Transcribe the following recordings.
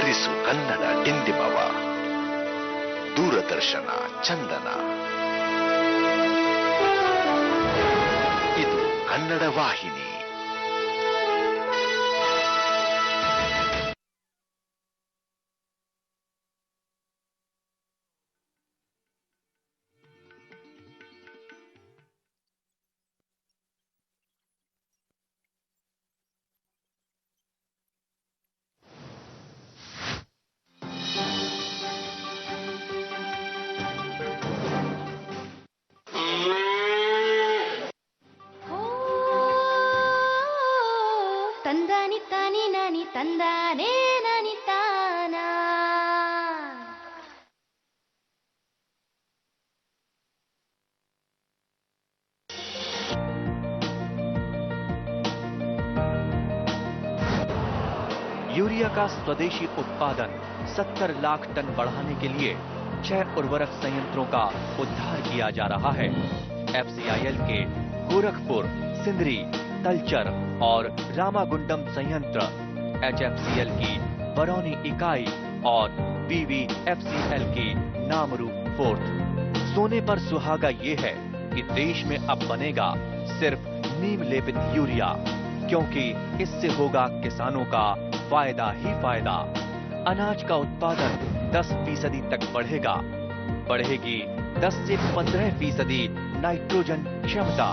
ಅಲರಿಸು ಕನ್ನಡ ಡಿಂಡಿಮವ ದೂರದರ್ಶನ ಚಂದನ. ಇದು ಕನ್ನಡ ವಾಹಿನಿ. ತಂದಾನಿ ತಾನಿ ನಾನಿ ತಂದಾನೇ ನಾನಿ ತಾನ. यूरिया का स्वदेशी उत्पादन 70 लाख टन बढ़ाने के लिए 6 उर्वरक संयंत्रों का उद्धार किया जा रहा है। एफसीआईएल के गोरखपुर, सिंदरी, तलचर और रामागुंडम संयंत्र, एचएफसीएल की बरौनी इकाई और बीवीएफसीएल की नामरू फोर्थ। सोने पर सुहागा ये है कि देश में अब बनेगा सिर्फ नीम लेपित यूरिया, क्योंकि इससे होगा किसानों का फायदा ही फायदा। अनाज का उत्पादन 10% तक बढ़ेगा। बढ़ेगी 10 से 15% नाइट्रोजन क्षमता।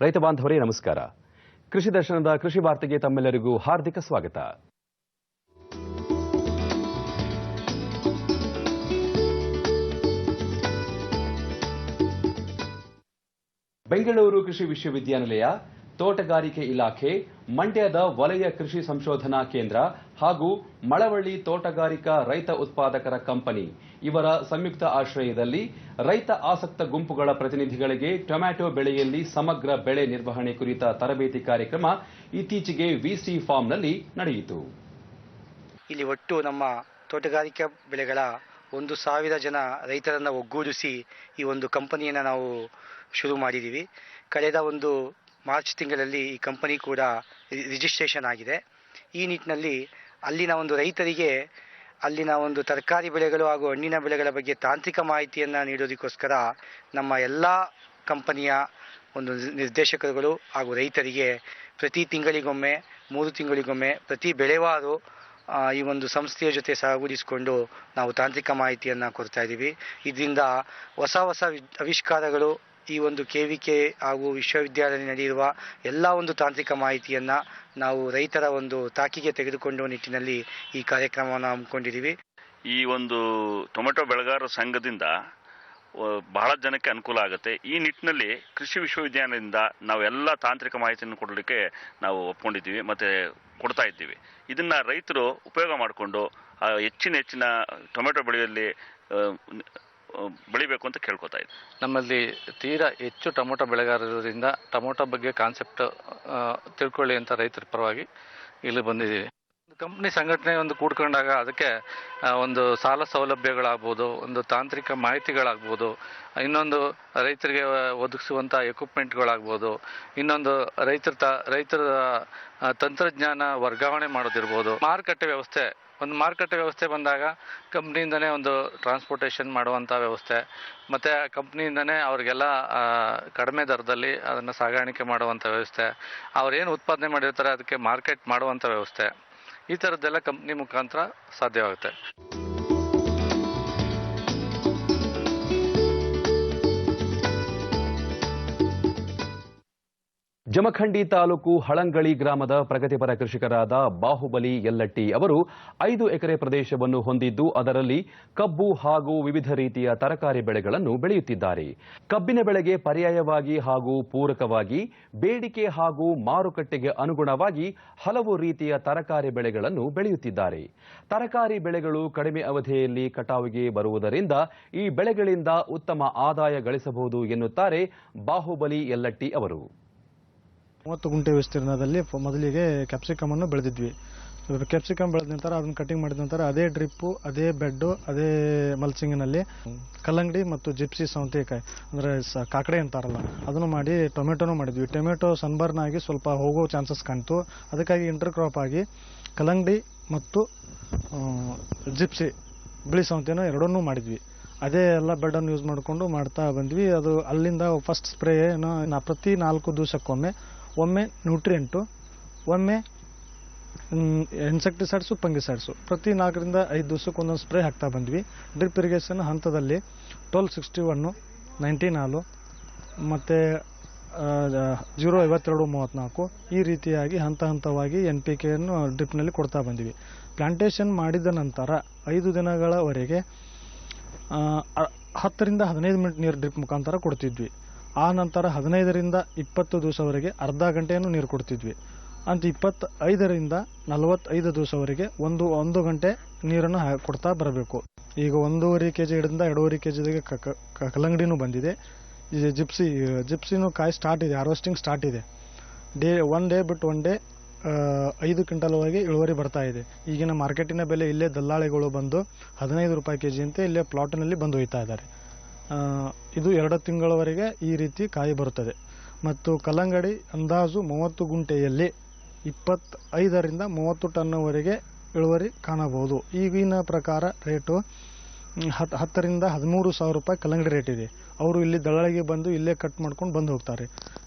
ರೈತ ಬಾಂಧವರೇ ನಮಸ್ಕಾರ. ಕೃಷಿ ದರ್ಶನದ ಕೃಷಿ ವಾರ್ತೆಗೆ ತಮ್ಮೆಲ್ಲರಿಗೂ ಹಾರ್ದಿಕ ಸ್ವಾಗತ. ಬೆಂಗಳೂರು ಕೃಷಿ ವಿಶ್ವವಿದ್ಯಾನಿಲಯ, ತೋಟಗಾರಿಕೆ ಇಲಾಖೆ, ಮಂಡ್ಯದ ವಲಯ ಕೃಷಿ ಸಂಶೋಧನಾ ಕೇಂದ್ರ ಹಾಗೂ ಮಳವಳ್ಳಿ ತೋಟಗಾರಿಕಾ ರೈತ ಉತ್ಪಾದಕರ ಕಂಪನಿ ಇವರ ಸಂಯುಕ್ತ ಆಶ್ರಯದಲ್ಲಿ ರೈತ ಆಸಕ್ತ ಗುಂಪುಗಳ ಪ್ರತಿನಿಧಿಗಳಿಗೆ ಟೊಮ್ಯಾಟೊ ಬೆಳೆಯಲ್ಲಿ ಸಮಗ್ರ ಬೆಳೆ ನಿರ್ವಹಣೆ ಕುರಿತ ತರಬೇತಿ ಕಾರ್ಯಕ್ರಮ ಇತ್ತೀಚೆಗೆ ವಿಸಿ ಫಾರ್ಮ್ನಲ್ಲಿ ನಡೆಯಿತು. ಇಲ್ಲಿ ಒಟ್ಟು ನಮ್ಮ ತೋಟಗಾರಿಕಾ ಬೆಳೆಗಳ 1,000 ಜನ ರೈತರನ್ನು ಒಗ್ಗೂಡಿಸಿ ಈ ಒಂದು ಕಂಪನಿಯನ್ನು ನಾವು ಶುರು ಮಾಡಿದ್ದೀವಿ. ಕಳೆದ ಒಂದು ಮಾರ್ಚ್ ತಿಂಗಳಲ್ಲಿ ಈ ಕಂಪನಿ ಕೂಡ ರಿಜಿಸ್ಟ್ರೇಷನ್ ಆಗಿದೆ. ಈ ನಿಟ್ಟಿನಲ್ಲಿ ಅಲ್ಲಿನ ಒಂದು ರೈತರಿಗೆ ಅಲ್ಲಿನ ಒಂದು ತರಕಾರಿ ಬೆಳೆಗಳು ಹಾಗೂ ಹಣ್ಣಿನ ಬೆಳೆಗಳ ಬಗ್ಗೆ ತಾಂತ್ರಿಕ ಮಾಹಿತಿಯನ್ನು ನೀಡೋದಕ್ಕೋಸ್ಕರ ನಮ್ಮ ಎಲ್ಲ ಕಂಪನಿಯ ಒಂದು ನಿರ್ದೇಶಕರುಗಳು ಹಾಗೂ ರೈತರಿಗೆ ಪ್ರತಿ ತಿಂಗಳಿಗೊಮ್ಮೆ 3 ತಿಂಗಳಿಗೊಮ್ಮೆ ಪ್ರತಿ ಬೆಳೆವಾರು ಈ ಒಂದು ಸಂಸ್ಥೆಯ ಜೊತೆ ಸಹಗೂಡಿಸಿಕೊಂಡು ನಾವು ತಾಂತ್ರಿಕ ಮಾಹಿತಿಯನ್ನು ಕೊಡ್ತಾ ಇದ್ದೀವಿ. ಇದರಿಂದ ಹೊಸ ಹೊಸ ಆವಿಷ್ಕಾರಗಳು ಈ ಒಂದು KVK ಹಾಗೂ ವಿಶ್ವವಿದ್ಯಾಲಯ ನಡೆಯುವ ಎಲ್ಲ ಒಂದು ತಾಂತ್ರಿಕ ಮಾಹಿತಿಯನ್ನು ನಾವು ರೈತರ ಒಂದು ತಾಕಿಗೆ ತೆಗೆದುಕೊಂಡು ನಿಟ್ಟಿನಲ್ಲಿ ಈ ಕಾರ್ಯಕ್ರಮವನ್ನು ಹಮ್ಮಿಕೊಂಡಿದ್ದೀವಿ. ಈ ಒಂದು ಟೊಮೆಟೊ ಬೆಳೆಗಾರರ ಸಂಘದಿಂದ ಬಹಳ ಜನಕ್ಕೆ ಅನುಕೂಲ ಆಗುತ್ತೆ. ಈ ನಿಟ್ಟಿನಲ್ಲಿ ಕೃಷಿ ವಿಶ್ವವಿದ್ಯಾಲಯದಿಂದ ನಾವೆಲ್ಲ ತಾಂತ್ರಿಕ ಮಾಹಿತಿಯನ್ನು ಕೊಡಲಿಕ್ಕೆ ನಾವು ಒಪ್ಕೊಂಡಿದ್ದೀವಿ ಮತ್ತು ಕೊಡ್ತಾ ಇದ್ದೀವಿ. ಇದನ್ನು ರೈತರು ಉಪಯೋಗ ಮಾಡಿಕೊಂಡು ಹೆಚ್ಚಿನ ಟೊಮೆಟೊ ಬೆಳೆಯಲ್ಲಿ ಬೆಳಿಬೇಕು ಅಂತ ಕೇಳ್ಕೊತಾ ಇದ್ದೀವಿ. ನಮ್ಮಲ್ಲಿ ತೀರಾ ಹೆಚ್ಚು ಟೊಮೊಟೊ ಬೆಳೆಗಾರರಿಂದ ಟೊಮೊಟೊ ಬಗ್ಗೆ ಕಾನ್ಸೆಪ್ಟ್ ತಿಳ್ಕೊಳ್ಳಿ ಅಂತ ರೈತರ ಪರವಾಗಿ ಇಲ್ಲಿ ಬಂದಿದ್ದೀವಿ. ಕಂಪ್ನಿ ಸಂಘಟನೆ ಒಂದು ಕೂಡ್ಕೊಂಡಾಗ ಅದಕ್ಕೆ ಒಂದು ಸಾಲ ಸೌಲಭ್ಯಗಳಾಗ್ಬೋದು, ಒಂದು ತಾಂತ್ರಿಕ ಮಾಹಿತಿಗಳಾಗ್ಬೋದು, ಇನ್ನೊಂದು ರೈತರಿಗೆ ಒದಗಿಸುವಂಥ ಎಕ್ವಿಪ್ಮೆಂಟ್ಗಳಾಗ್ಬೋದು, ಇನ್ನೊಂದು ರೈತರ ತಂತ್ರಜ್ಞಾನ ವರ್ಗಾವಣೆ ಮಾಡೋದಿರ್ಬೋದು, ಮಾರುಕಟ್ಟೆ ವ್ಯವಸ್ಥೆ ಬಂದಾಗ ಕಂಪ್ನಿಯಿಂದನೇ ಒಂದು ಟ್ರಾನ್ಸ್ಪೋರ್ಟೇಷನ್ ಮಾಡುವಂಥ ವ್ಯವಸ್ಥೆ, ಮತ್ತು ಕಂಪ್ನಿಯಿಂದನೇ ಅವ್ರಿಗೆಲ್ಲ ಕಡಿಮೆ ದರದಲ್ಲಿ ಅದನ್ನು ಸಾಗಾಣಿಕೆ ಮಾಡುವಂಥ ವ್ಯವಸ್ಥೆ, ಅವ್ರೇನು ಉತ್ಪಾದನೆ ಮಾಡಿರ್ತಾರೆ ಅದಕ್ಕೆ ಮಾರ್ಕೆಟ್ ಮಾಡುವಂಥ ವ್ಯವಸ್ಥೆ, ಈ ಥರದ್ದೆಲ್ಲ ಕಂಪ್ನಿ ಮುಖಾಂತರ ಸಾಧ್ಯವಾಗುತ್ತೆ. ಜಮಖಂಡಿ ತಾಲೂಕು ಹಳಂಗಳಿ ಗ್ರಾಮದ ಪ್ರಗತಿಪರ ಕೃಷಿಕರಾದ ಬಾಹುಬಲಿ ಯಲ್ಲಟ್ಟಿ ಅವರು 5 ಎಕರೆ ಪ್ರದೇಶವನ್ನು ಹೊಂದಿದ್ದು ಅದರಲ್ಲಿ ಕಬ್ಬು ಹಾಗೂ ವಿವಿಧ ರೀತಿಯ ತರಕಾರಿ ಬೆಳೆಗಳನ್ನು ಬೆಳೆಯುತ್ತಿದ್ದಾರೆ. ಕಬ್ಬಿನ ಬೆಳೆಗೆ ಪರ್ಯಾಯವಾಗಿ ಹಾಗೂ ಪೂರಕವಾಗಿ ಬೇಡಿಕೆ ಹಾಗೂ ಮಾರುಕಟ್ಟೆಗೆ ಅನುಗುಣವಾಗಿ ಹಲವು ರೀತಿಯ ತರಕಾರಿ ಬೆಳೆಗಳನ್ನು ಬೆಳೆಯುತ್ತಿದ್ದಾರೆ. ತರಕಾರಿ ಬೆಳೆಗಳು ಕಡಿಮೆ ಅವಧಿಯಲ್ಲಿ ಕಟಾವಿಗೆ ಬರುವುದರಿಂದ ಈ ಬೆಳೆಗಳಿಂದ ಉತ್ತಮ ಆದಾಯ ಗಳಿಸಬಹುದು ಎನ್ನುತ್ತಾರೆ ಬಾಹುಬಲಿ ಯಲ್ಲಟ್ಟಿ ಅವರು. 30 ಗುಂಟೆ ವಿಸ್ತೀರ್ಣದಲ್ಲಿ ಮೊದಲಿಗೆ ಕ್ಯಾಪ್ಸಿಕಮ್ ಅನ್ನು ಬೆಳೆದಿದ್ವಿ. ಕ್ಯಾಪ್ಸಿಕಮ್ ಬೆಳೆದ ನಂತರ ಅದನ್ನು ಕಟಿಂಗ್ ಮಾಡಿದ ನಂತರ ಅದೇ ಡ್ರಿಪ್ಪು, ಅದೇ ಬೆಡ್ಡು, ಅದೇ ಮಲ್ಚಿಂಗಿನಲ್ಲಿ ಕಲ್ಲಂಗಡಿ ಮತ್ತು ಜಿಪ್ಸಿ ಸೌತೆಕಾಯಿ ಅಂದರೆ ಕಾಕಡೆ ಅಂತಾರಲ್ಲ ಅದನ್ನು ಮಾಡಿ ಟೊಮೆಟೊನೂ ಮಾಡಿದ್ವಿ. ಟೊಮೆಟೊ ಸನ್ಬರ್ನ್ ಆಗಿ ಸ್ವಲ್ಪ ಹೋಗೋ ಚಾನ್ಸಸ್ ಕಾಣ್ತು. ಅದಕ್ಕಾಗಿ ಇಂಟರ್ ಕ್ರಾಪ್ ಆಗಿ ಕಲ್ಲಂಗಡಿ ಮತ್ತು ಜಿಪ್ಸಿ ಬಿಳಿ ಸೌತೆನೂ ಎರಡನ್ನೂ ಮಾಡಿದ್ವಿ. ಅದೇ ಎಲ್ಲ ಬೆಡ್ಡನ್ನು ಯೂಸ್ ಮಾಡಿಕೊಂಡು ಮಾಡ್ತಾ ಬಂದ್ವಿ. ಅದು ಅಲ್ಲಿಂದ ಫಸ್ಟ್ ಸ್ಪ್ರೇ ಪ್ರತಿ 4 ದಿವಸಕ್ಕೊಮ್ಮೆ, ಒಮ್ಮೆ ನ್ಯೂಟ್ರಿಯೆಂಟು, ಒಮ್ಮೆ ಇನ್ಸೆಕ್ಟಿಸೈಡ್ಸು, ಫಂಗಿಸೈಡ್ಸು ಪ್ರತಿ 4 ರಿಂದ 5 ದಿವಸಕ್ಕೆ ಒಂದೊಂದು ಸ್ಪ್ರೇ ಹಾಕ್ತಾ ಬಂದ್ವಿ. ಡ್ರಿಪ್ ಇರಿಗೇಷನ್ ಹಂತದಲ್ಲಿ 1261, 19 ಮತ್ತು 05234 ಈ ರೀತಿಯಾಗಿ ಹಂತವಾಗಿ NPKಯನ್ನು ಡ್ರಿಪ್ನಲ್ಲಿ ಕೊಡ್ತಾ ಬಂದ್ವಿ. ಪ್ಲಾಂಟೇಷನ್ ಮಾಡಿದ ನಂತರ 5 ದಿನಗಳವರೆಗೆ 10 ರಿಂದ 15 ಮಿನಿಟ್ ನೀರು ಡ್ರಿಪ್ ಮುಖಾಂತರ ಕೊಡ್ತಿದ್ವಿ. ಆ ನಂತರ 15 ರಿಂದ 20 ದಿವಸವರೆಗೆ ಅರ್ಧ ಗಂಟೆಯನ್ನು ನೀರು ಕೊಡ್ತಿದ್ವಿ. ಅಂತ 25 ರಿಂದ 45 ದಿವಸವರೆಗೆ ಒಂದು ಗಂಟೆ ನೀರನ್ನು ಕೊಡ್ತಾ ಬರಬೇಕು. ಈಗ 1.5 kg ಹಿಡಿದಿಂದ 2.5 kg ಕಲ್ಲಂಗಡಿನೂ ಬಂದಿದೆ. ಈ ಜಿಪ್ಸಿನೂ ಕಾಯಿ ಸ್ಟಾರ್ಟ್ ಇದೆ, ಹಾರ್ವೆಸ್ಟಿಂಗ್ ಸ್ಟಾರ್ಟ್ ಇದೆ. ಒನ್ ಡೇ ಬಿಟ್ಟು ಒನ್ ಡೇ 5 ಕ್ವಿಂಟಲ್ವರೆಗೆ ಇಳುವರಿ ಬರ್ತಾ ಇದೆ. ಈಗಿನ ಮಾರ್ಕೆಟಿನ ಬೆಲೆ ಇಲ್ಲೇ ದಲ್ಲಾಳಿಗಳು ಬಂದು 15 ರೂಪಾಯಿ ಕೆಜಿ ಅಂತ ಇಲ್ಲೇ ಪ್ಲಾಟಿನಲ್ಲಿ ಬಂದು ಒಯ್ತಾ ಇದ್ದಾರೆ. ಇದು 2 ತಿಂಗಳವರೆಗೆ ಈ ರೀತಿ ಕಾಯಿ ಬರುತ್ತದೆ. ಮತ್ತು ಕಲ್ಲಂಗಡಿ ಅಂದಾಜು 30 ಗುಂಟೆಯಲ್ಲಿ 25 ರಿಂದ 30 ಟನ್ನವರೆಗೆ ಇಳುವರಿ ಕಾಣಬಹುದು. ಈಗಿನ ಪ್ರಕಾರ ರೇಟು 10 ರಿಂದ 13 ಸಾವಿರ ರೂಪಾಯಿ ಕಲ್ಲಂಗಡಿ ರೇಟ್ ಇದೆ. ಅವರು ಇಲ್ಲಿ ದಳ್ಳಾಳಿಗೆ ಬಂದು ಇಲ್ಲೇ ಕಟ್ ಮಾಡ್ಕೊಂಡು ಬಂದು ಹೋಗ್ತಾರೆ.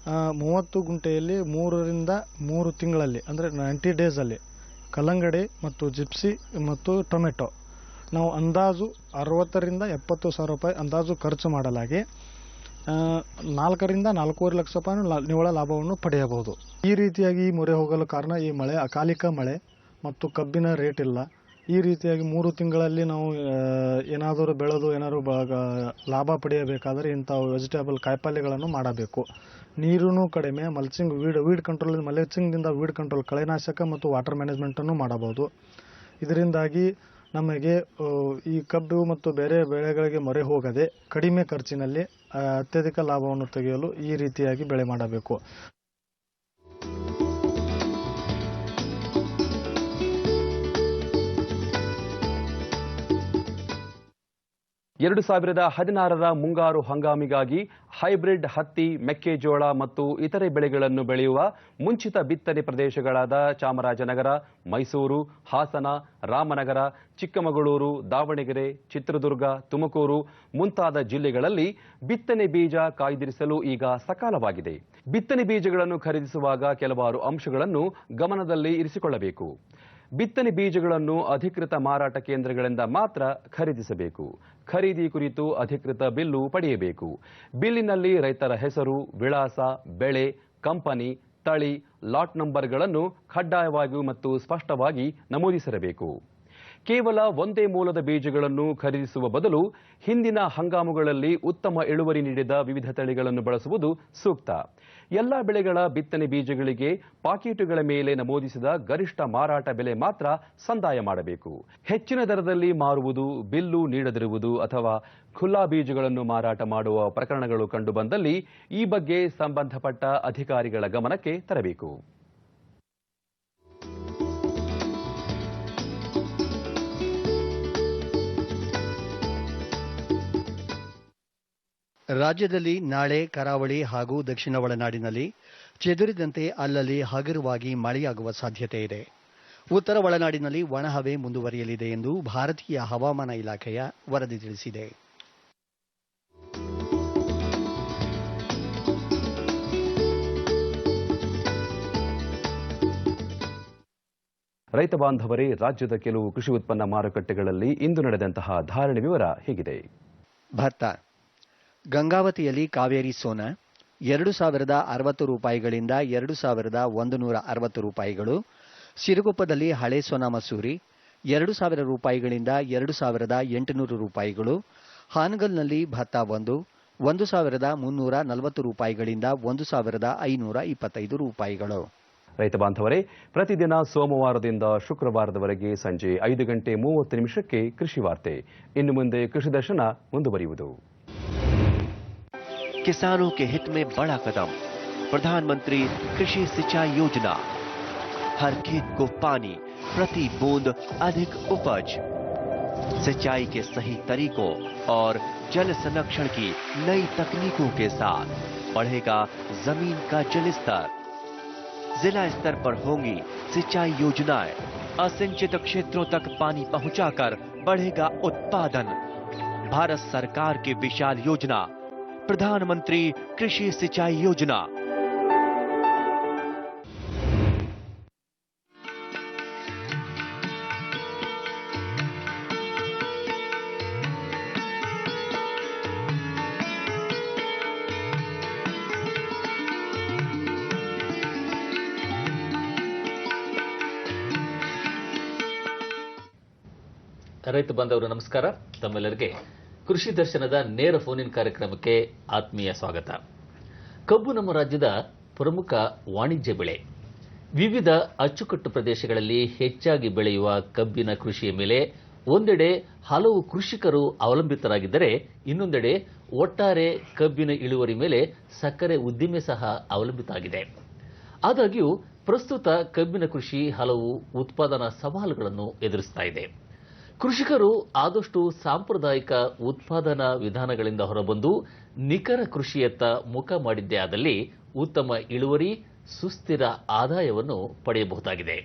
30 ಗುಂಟೆಯಲ್ಲಿ 3 ರಿಂದ 3 ತಿಂಗಳಲ್ಲಿ ಅಂದರೆ 90 ಡೇಸಲ್ಲಿ ಕಲ್ಲಂಗಡಿ ಮತ್ತು ಜಿಪ್ಸಿ ಮತ್ತು ಟೊಮೆಟೊ ನಾವು ಅಂದಾಜು 60 ರಿಂದ 70 ಸಾವಿರ ರೂಪಾಯಿ ಅಂದಾಜು ಖರ್ಚು ಮಾಡಲಾಗಿ 4 ರಿಂದ 4.5 ಲಕ್ಷ ರೂಪಾಯಿ ನಿವ್ವಳ ಲಾಭವನ್ನು ಪಡೆಯಬಹುದು. ಈ ರೀತಿಯಾಗಿ ಮೊರೆ ಹೋಗಲು ಕಾರಣ ಈ ಮಳೆ, ಅಕಾಲಿಕ ಮಳೆ ಮತ್ತು ಕಬ್ಬಿನ ರೇಟ್ ಇಲ್ಲ. ಈ ರೀತಿಯಾಗಿ 3 ತಿಂಗಳಲ್ಲಿ ನಾವು ಏನಾದರೂ ಬೆಳೆದು ಏನಾದರೂ ಲಾಭ ಪಡೆಯಬೇಕಾದರೆ ಇಂಥ ವೆಜಿಟೇಬಲ್ ಕಾಯಿಪಲ್ಯಗಳನ್ನು ಮಾಡಬೇಕು. ನೀರೂ ಕಡಿಮೆ, ಮಲ್ಚಿಂಗ್ ವೀಡ್ ಕಂಟ್ರೋಲ್, ಮಲ್ಚಿಂಗ್ದಿಂದ ವೀಡ್ ಕಂಟ್ರೋಲ್, ಕಳೆನಾಶಕ ಮತ್ತು ವಾಟರ್ ಮ್ಯಾನೇಜ್ಮೆಂಟನ್ನು ಮಾಡಬಹುದು. ಇದರಿಂದಾಗಿ ನಮಗೆ ಈ ಕಬ್ಬು ಮತ್ತು ಬೇರೆ ಬೆಳೆಗಳಿಗೆ ಮೊರೆ ಹೋಗದೆ ಕಡಿಮೆ ಖರ್ಚಿನಲ್ಲಿ ಅತ್ಯಧಿಕ ಲಾಭವನ್ನು ತೆಗೆಯಲು ಈ ರೀತಿಯಾಗಿ ಬೆಳೆ ಮಾಡಬೇಕು. 2016ರ ಮುಂಗಾರು ಹಂಗಾಮಿಗಾಗಿ ಹೈಬ್ರಿಡ್ ಹತ್ತಿ, ಮೆಕ್ಕೆಜೋಳ ಮತ್ತು ಇತರೆ ಬೆಳೆಗಳನ್ನು ಬೆಳೆಯುವ ಮುಂಚಿತ ಬಿತ್ತನೆ ಪ್ರದೇಶಗಳಾದ ಚಾಮರಾಜನಗರ, ಮೈಸೂರು, ಹಾಸನ, ರಾಮನಗರ, ಚಿಕ್ಕಮಗಳೂರು, ದಾವಣಗೆರೆ, ಚಿತ್ರದುರ್ಗ, ತುಮಕೂರು ಮುಂತಾದ ಜಿಲ್ಲೆಗಳಲ್ಲಿ ಬಿತ್ತನೆ ಬೀಜ ಕಾಯ್ದಿರಿಸಲು ಈಗ ಸಕಾಲವಾಗಿದೆ. ಬಿತ್ತನೆ ಬೀಜಗಳನ್ನು ಖರೀದಿಸುವಾಗ ಕೆಲವಾರು ಅಂಶಗಳನ್ನು ಗಮನದಲ್ಲಿ ಇರಿಸಿಕೊಳ್ಳಬೇಕು. ಬಿತ್ತನೆ ಬೀಜಗಳನ್ನು ಅಧಿಕೃತ ಮಾರಾಟ ಕೇಂದ್ರಗಳಿಂದ ಮಾತ್ರ ಖರೀದಿಸಬೇಕು. ಖರೀದಿ ಕುರಿತು ಅಧಿಕೃತ ಬಿಲ್ಲು ಪಡೆಯಬೇಕು. ಬಿಲ್ಲಿನಲ್ಲಿ ರೈತರ ಹೆಸರು, ವಿಳಾಸ, ಬೆಳೆ, ಕಂಪನಿ, ತಳಿ, ಲಾಟ್ ನಂಬರ್ಗಳನ್ನು ಕಡ್ಡಾಯವಾಗಿ ಮತ್ತು ಸ್ಪಷ್ಟವಾಗಿ ನಮೂದಿಸಿರಬೇಕು. ಕೇವಲ ಒಂದೇ ಮೂಲದ ಬೀಜಗಳನ್ನು ಖರೀದಿಸುವ ಬದಲು ಹಿಂದಿನ ಹಂಗಾಮುಗಳಲ್ಲಿ ಉತ್ತಮ ಇಳುವರಿ ನೀಡಿದ ವಿವಿಧ ತಳಿಗಳನ್ನು ಬಳಸುವುದು ಸೂಕ್ತ. ಎಲ್ಲ ಬೆಳೆಗಳ ಬಿತ್ತನೆ ಬೀಜಗಳಿಗೆ ಪಾಕೀಟುಗಳ ಮೇಲೆ ನಮೂದಿಸಿದ ಗರಿಷ್ಠ ಮಾರಾಟ ಬೆಲೆ ಮಾತ್ರ ಸಂದಾಯ ಮಾಡಬೇಕು. ಹೆಚ್ಚಿನ ದರದಲ್ಲಿ ಮಾರುವುದು, ಬಿಲ್ಲು ನೀಡದಿರುವುದು ಅಥವಾ ಖುಲ್ಲಾ ಬೀಜಗಳನ್ನು ಮಾರಾಟ ಮಾಡುವ ಪ್ರಕರಣಗಳು ಕಂಡುಬಂದಲ್ಲಿ ಈ ಬಗ್ಗೆ ಸಂಬಂಧಪಟ್ಟ ಅಧಿಕಾರಿಗಳ ಗಮನಕ್ಕೆ ತರಬೇಕು. ರಾಜ್ಯದಲ್ಲಿ ನಾಳೆ ಕರಾವಳಿ ಹಾಗೂ ದಕ್ಷಿಣ ಒಳನಾಡಿನಲ್ಲಿ ಚೆದುರಿದಂತೆ ಅಲ್ಲಲ್ಲಿ ಹಗುರವಾಗಿ ಮಳೆಯಾಗುವ ಸಾಧ್ಯತೆ ಇದೆ. ಉತ್ತರ ಒಳನಾಡಿನಲ್ಲಿ ಒಣಹವೆ ಮುಂದುವರಿಯಲಿದೆ ಎಂದು ಭಾರತೀಯ ಹವಾಮಾನ ಇಲಾಖೆಯ ವರದಿ ತಿಳಿಸಿದೆ. ರೈತ ಬಾಂಧವರೇ, ರಾಜ್ಯದ ಕೆಲವು ಕೃಷಿ ಉತ್ಪನ್ನ ಮಾರುಕಟ್ಟೆಗಳಲ್ಲಿ ಇಂದು ನಡೆದಂತಹ ಧಾರಣೆ ವಿವರ ಹೀಗಿದೆ. ಭತ್ತ ಗಂಗಾವತಿಯಲ್ಲಿ ಕಾವೇರಿ ಸೋನಾ 2,060 ರೂಪಾಯಿಗಳಿಂದ 2,160 ರೂಪಾಯಿಗಳು, ಸಿರುಗುಪ್ಪದಲ್ಲಿ ಹಳೆ ಸೋನಾ ಮಸೂರಿ 2,000 ರೂಪಾಯಿಗಳಿಂದ 2,800 ರೂಪಾಯಿಗಳು, ಹಾನಗಲ್ನಲ್ಲಿ ಭತ್ತ 1,340 ರೂಪಾಯಿಗಳಿಂದ 1,525 ರೂಪಾಯಿಗಳು. ರೈತ ಬಾಂಧವರೇ, ಪ್ರತಿದಿನ ಸೋಮವಾರದಿಂದ ಶುಕ್ರವಾರದವರೆಗೆ ಸಂಜೆ 5:30 ಕೃಷಿ ವಾರ್ತೆ. ಇನ್ನು ಮುಂದೆ ಕೃಷಿ ದರ್ಶನ ಮುಂದುವರಿಯುವುದು. किसानों के हित में बड़ा कदम, प्रधानमंत्री कृषि सिंचाई योजना। हर खेत को पानी, प्रति बूंद अधिक उपज। सिंचाई के सही तरीकों और जल संरक्षण की नई तकनीकों के साथ बढ़ेगा जमीन का जल स्तर। जिला स्तर पर होंगी सिंचाई योजनाएं। असिंचित क्षेत्रों तक पानी पहुंचाकर बढ़ेगा उत्पादन। भारत सरकार की विशाल योजना प्रधानमंत्री कृषि सिंचाई योजना। ರೈತ ಬಾಂಧವರು ನಮಸ್ಕಾರ. ತಮ್ಮೆಲ್ಲರಿಗೆ ಕೃಷಿ ದರ್ಶನದ ನೇರ ಫೋನ್ ಇನ್ ಕಾರ್ಯಕ್ರಮಕ್ಕೆ ಆತ್ಮೀಯ ಸ್ವಾಗತ. ಕಬ್ಬು ನಮ್ಮ ರಾಜ್ಯದ ಪ್ರಮುಖ ವಾಣಿಜ್ಯ ಬೆಳೆ. ವಿವಿಧ ಅಚ್ಚುಕಟ್ಟು ಪ್ರದೇಶಗಳಲ್ಲಿ ಹೆಚ್ಚಾಗಿ ಬೆಳೆಯುವ ಕಬ್ಬಿನ ಕೃಷಿಯ ಮೇಲೆ ಒಂದೆಡೆ ಹಲವು ಕೃಷಿಕರು ಅವಲಂಬಿತರಾಗಿದ್ದರೆ, ಇನ್ನೊಂದೆಡೆ ಒಟ್ಟಾರೆ ಕಬ್ಬಿನ ಇಳುವರಿ ಮೇಲೆ ಸಕ್ಕರೆ ಉದ್ದಿಮೆ ಸಹ ಅವಲಂಬಿತ ಆಗಿದೆ. ಆದಾಗ್ಯೂ ಪ್ರಸ್ತುತ ಕಬ್ಬಿನ ಕೃಷಿ ಹಲವು ಉತ್ಪಾದನಾ ಸವಾಲುಗಳನ್ನು ಎದುರಿಸ್ತಾ ಇದೆ. ಕೃಷಿಕರು ಆದಷ್ಟು ಸಾಂಪ್ರದಾಯಿಕ ಉತ್ಪಾದನಾ ವಿಧಾನಗಳಿಂದ ಹೊರಬಂದು ನಿಖರ ಕೃಷಿಯತ್ತ ಮುಖ ಮಾಡಿದ್ದೇ ಆದಲ್ಲಿ ಉತ್ತಮ ಇಳುವರಿ, ಸುಸ್ಥಿರ ಆದಾಯವನ್ನು ಪಡೆಯಬಹುದಾಗಿದೆ.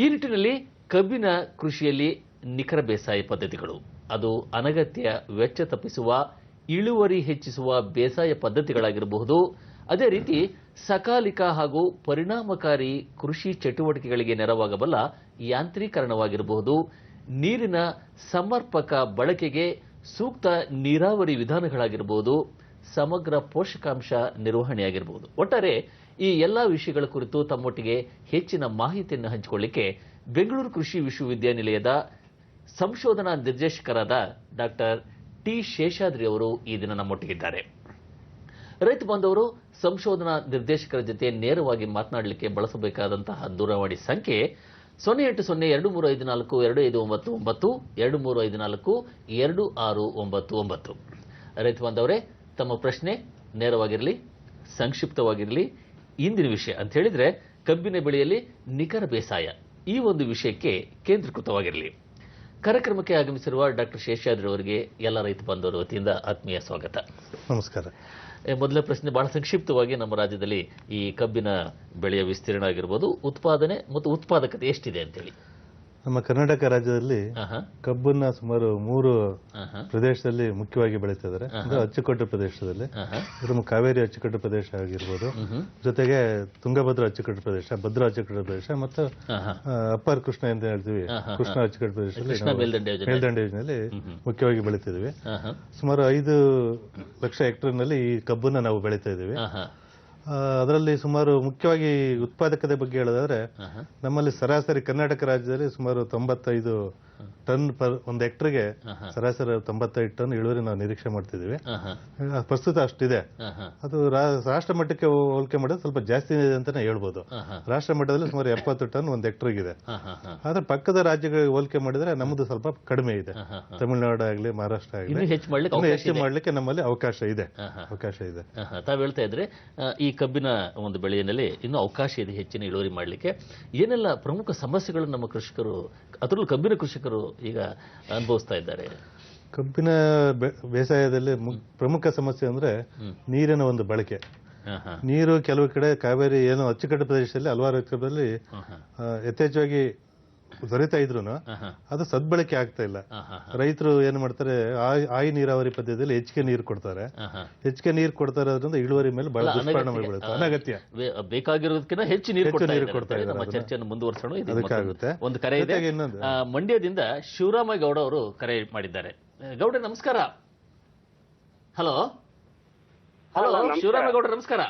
ಈ ನಿಟ್ಟಿನಲ್ಲಿ ಕಬ್ಬಿನ ಕೃಷಿಯಲ್ಲಿ ನಿಖರ ಬೇಸಾಯ ಪದ್ಧತಿಗಳು, ಅದು ಅನಗತ್ಯ ವೆಚ್ಚ ತಪ್ಪಿಸುವ, ಇಳುವರಿ ಹೆಚ್ಚಿಸುವ ಬೇಸಾಯ ಪದ್ಧತಿಗಳಾಗಿರಬಹುದು. ಅದೇ ರೀತಿ ಸಕಾಲಿಕ ಹಾಗೂ ಪರಿಣಾಮಕಾರಿ ಕೃಷಿ ಚಟುವಟಿಕೆಗಳಿಗೆ ನೆರವಾಗಬಲ್ಲ ಯಾಂತ್ರೀಕರಣವಾಗಿರಬಹುದು, ನೀರಿನ ಸಮರ್ಪಕ ಬಳಕೆಗೆ ಸೂಕ್ತ ನೀರಾವರಿ ವಿಧಾನಗಳಾಗಿರಬಹುದು, ಸಮಗ್ರ ಪೋಷಕಾಂಶ ನಿರ್ವಹಣೆಯಾಗಿರಬಹುದು. ಒಟ್ಟಾರೆ ಈ ಎಲ್ಲಾ ವಿಷಯಗಳ ಕುರಿತು ತಮ್ಮೊಟ್ಟಿಗೆ ಹೆಚ್ಚಿನ ಮಾಹಿತಿಯನ್ನು ಹಂಚಿಕೊಳ್ಳಿಕ್ಕೆ ಬೆಂಗಳೂರು ಕೃಷಿ ವಿಶ್ವವಿದ್ಯಾನಿಲಯದ ಸಂಶೋಧನಾ ನಿರ್ದೇಶಕರಾದ ಡಾಕ್ಟರ್ ಟಿ ಶೇಷಾದ್ರಿ ಅವರು ಈ ದಿನ ನಮ್ಮೊಟ್ಟಿಗಿದ್ದಾರೆ. ರೈತ ಬಾಂಧವರು ಸಂಶೋಧನಾ ನಿರ್ದೇಶಕರ ಜೊತೆ ನೇರವಾಗಿ ಮಾತನಾಡಲಿಕ್ಕೆ ಬಳಸಬೇಕಾದಂತಹ ದೂರವಾಣಿ ಸಂಖ್ಯೆ 0802354259 23542699. ರೈತ ಬಾಂಧವರೇ, ತಮ್ಮ ಪ್ರಶ್ನೆ ನೇರವಾಗಿರಲಿ, ಸಂಕ್ಷಿಪ್ತವಾಗಿರಲಿ. ಇಂದಿನ ವಿಷಯ ಅಂತ ಹೇಳಿದ್ರೆ ಕಬ್ಬಿನ ಬೆಳೆಯಲ್ಲಿ ನಿಖರ ಬೇಸಾಯ, ಈ ಒಂದು ವಿಷಯಕ್ಕೆ ಕೇಂದ್ರೀಕೃತವಾಗಿರಲಿ. ಕಾರ್ಯಕ್ರಮಕ್ಕೆ ಆಗಮಿಸಿರುವ ಡಾಕ್ಟರ್ ಶೇಷಾದ್ರಿ ಅವರಿಗೆ ಎಲ್ಲ ರೈತ ಬಾಂಧವರ ವತಿಯಿಂದ ಆತ್ಮೀಯ ಸ್ವಾಗತ. ನಮಸ್ಕಾರ. ಮೊದಲ ಪ್ರಶ್ನೆ ಬಹಳ ಸಂಕ್ಷಿಪ್ತವಾಗಿ, ನಮ್ಮ ರಾಜ್ಯದಲ್ಲಿ ಈ ಕಬ್ಬಿನ ಬೆಳೆಯ ವಿಸ್ತೀರ್ಣ ಆಗಿರ್ಬೋದು, ಉತ್ಪಾದನೆ ಮತ್ತು ಉತ್ಪಾದಕತೆ ಎಷ್ಟಿದೆ ಅಂತೇಳಿ? ನಮ್ಮ ಕರ್ನಾಟಕ ರಾಜ್ಯದಲ್ಲಿ ಕಬ್ಬನ್ನ ಸುಮಾರು 3 ಪ್ರದೇಶದಲ್ಲಿ ಮುಖ್ಯವಾಗಿ ಬೆಳೀತಾ ಇದ್ದಾರೆ. ಅಚ್ಚುಕಟ್ಟು ಪ್ರದೇಶದಲ್ಲಿ ನಮ್ಮ ಕಾವೇರಿ ಅಚ್ಚುಕಟ್ಟು ಪ್ರದೇಶ ಆಗಿರ್ಬೋದು, ಜೊತೆಗೆ ತುಂಗಭದ್ರಾ ಅಚ್ಚುಕಟ್ಟು ಪ್ರದೇಶ, ಭದ್ರಾ ಅಚ್ಚುಕಟ್ಟು ಪ್ರದೇಶ ಮತ್ತು ಅಪ್ಪರ್ ಕೃಷ್ಣ ಅಂತ ಹೇಳ್ತೀವಿ, ಕೃಷ್ಣ ಅಚ್ಚುಕಟ್ಟು ಪ್ರದೇಶದಲ್ಲಿ ಮೇಲ್ದಂಡೆ ಯೋಜನೆಯಲ್ಲಿ ಮುಖ್ಯವಾಗಿ ಬೆಳೀತಿದ್ವಿ. ಸುಮಾರು 5 ಲಕ್ಷ ಹೆಕ್ಟೇರ್ನಲ್ಲಿ ಈ ಕಬ್ಬನ್ನ ನಾವು ಬೆಳೀತಾ ಇದ್ದೀವಿ. ಅದರಲ್ಲಿ ಸುಮಾರು ಮುಖ್ಯವಾಗಿ ಉತ್ಪಾದಕತೆ ಬಗ್ಗೆ ಹೇಳೋದಾದ್ರೆ, ನಮ್ಮಲ್ಲಿ ಸರಾಸರಿ ಕರ್ನಾಟಕ ರಾಜ್ಯದಲ್ಲಿ ಸುಮಾರು 95 ಟನ್ ಪರ್ ಒಂದು ಹೆಕ್ಟರ್ಗೆ ಸರಾಸರಿ 95 ಟನ್ ಇಳುವರಿ ನಾವು ನಿರೀಕ್ಷೆ ಮಾಡ್ತಿದ್ದೀವಿ. ಪ್ರಸ್ತುತ ಅಷ್ಟಿದೆ. ಅದು ರಾಷ್ಟ್ರ ಮಟ್ಟಕ್ಕೆ ಹೋಲಿಕೆ ಮಾಡಿದ್ರೆ ಸ್ವಲ್ಪ ಜಾಸ್ತಿ ಇದೆ ಅಂತಾನೆ ಹೇಳ್ಬೋದು. ರಾಷ್ಟ್ರ ಮಟ್ಟದಲ್ಲಿ ಸುಮಾರು 70 ಟನ್ ಒಂದು ಹೆಕ್ಟರ್ಗಿದೆ. ಆದ್ರೆ ಪಕ್ಕದ ರಾಜ್ಯಗಳಿಗೆ ಹೋಲಿಕೆ ಮಾಡಿದ್ರೆ ನಮ್ಮದು ಸ್ವಲ್ಪ ಕಡಿಮೆ ಇದೆ. ತಮಿಳುನಾಡು ಆಗಲಿ, ಮಹಾರಾಷ್ಟ್ರ ಆಗಲಿ ಹೆಚ್ಚು ಮಾಡ್ಲಿಕ್ಕೆ ನಮ್ಮಲ್ಲಿ ಅವಕಾಶ ಇದೆ. ತಾವು ಹೇಳ್ತಾ ಇದ್ರೆ ಈ ಕಬ್ಬಿನ ಒಂದು ಬೆಳೆಯಲ್ಲಿ ಇನ್ನೂ ಅವಕಾಶ ಇದೆ ಹೆಚ್ಚಿನ ಇಳುವರಿ ಮಾಡಲಿಕ್ಕೆ. ಏನೆಲ್ಲ ಪ್ರಮುಖ ಸಮಸ್ಯೆಗಳನ್ನು ನಮ್ಮ ಕೃಷಿಕರು, ಅದರಲ್ಲೂ ಕಬ್ಬಿನ ಕೃಷಿಕರು ಈಗ ಅನುಭವಿಸ್ತಾ ಇದ್ದಾರೆ? ಕಬ್ಬಿನ ಬೇಸಾಯದಲ್ಲಿ ಪ್ರಮುಖ ಸಮಸ್ಯೆ ಅಂದ್ರೆ ನೀರಿನ ಒಂದು ಬಳಕೆ. ನೀರು ಕೆಲವು ಕಡೆ ಕಾವೇರಿ ಏನು ಅಚ್ಚುಕಟ್ಟು ಪ್ರದೇಶದಲ್ಲಿ ಹಲವಾರು ಎಕರೆಗಳಲ್ಲಿ ಯಥೇಚ್ಛವಾಗಿ ದೊರೆತಾ ಇದ್ರು ಅದು ಸದ್ಬಳಕೆ ಆಗ್ತಾ ಇಲ್ಲ. ರೈತರು ಏನ್ ಮಾಡ್ತಾರೆ, ಆಯಿ ನೀರಾವರಿ ಪದ್ಧತಿಯಲ್ಲಿ ಹೆಚ್ಚಿಗೆ ನೀರು ಕೊಡ್ತಾರೆ. ಹೆಚ್ಚಿಗೆ ನೀರು ಕೊಡ್ತಾ ಇರೋದ್ರಿಂದ ಇಳುವರಿ ಮೇಲೆ ಬಹಳ ದುಷ್ಪರಿಣಾಮ ಬೀಳುತ್ತೆ. ಅನಗತ್ಯ ಬೇಕಾಗಿರೋದಕ್ಕಿಂತ ಹೆಚ್ಚು ನೀರು ಕೊಡ್ತಾ ಇದ್ದಾರೆ. ನಮ್ಮ ಚರ್ಚೆಯನ್ನು ಮುಂದುವರಿಸೋಣ. ಅದಕ್ಕಾಗುತ್ತೆ. ಒಂದು ಕರೆ ಇದೆ, ಮಂಡ್ಯದಿಂದ ಶಿವರಾಮ ಗೌಡ ಅವರು ಕರೆ ಮಾಡಿದ್ದಾರೆ. ಗೌಡ ನಮಸ್ಕಾರ. ಹಲೋ ಹಲೋ ಶಿವರಾಮೇಗೌಡ್ರ ನಮಸ್ಕಾರ.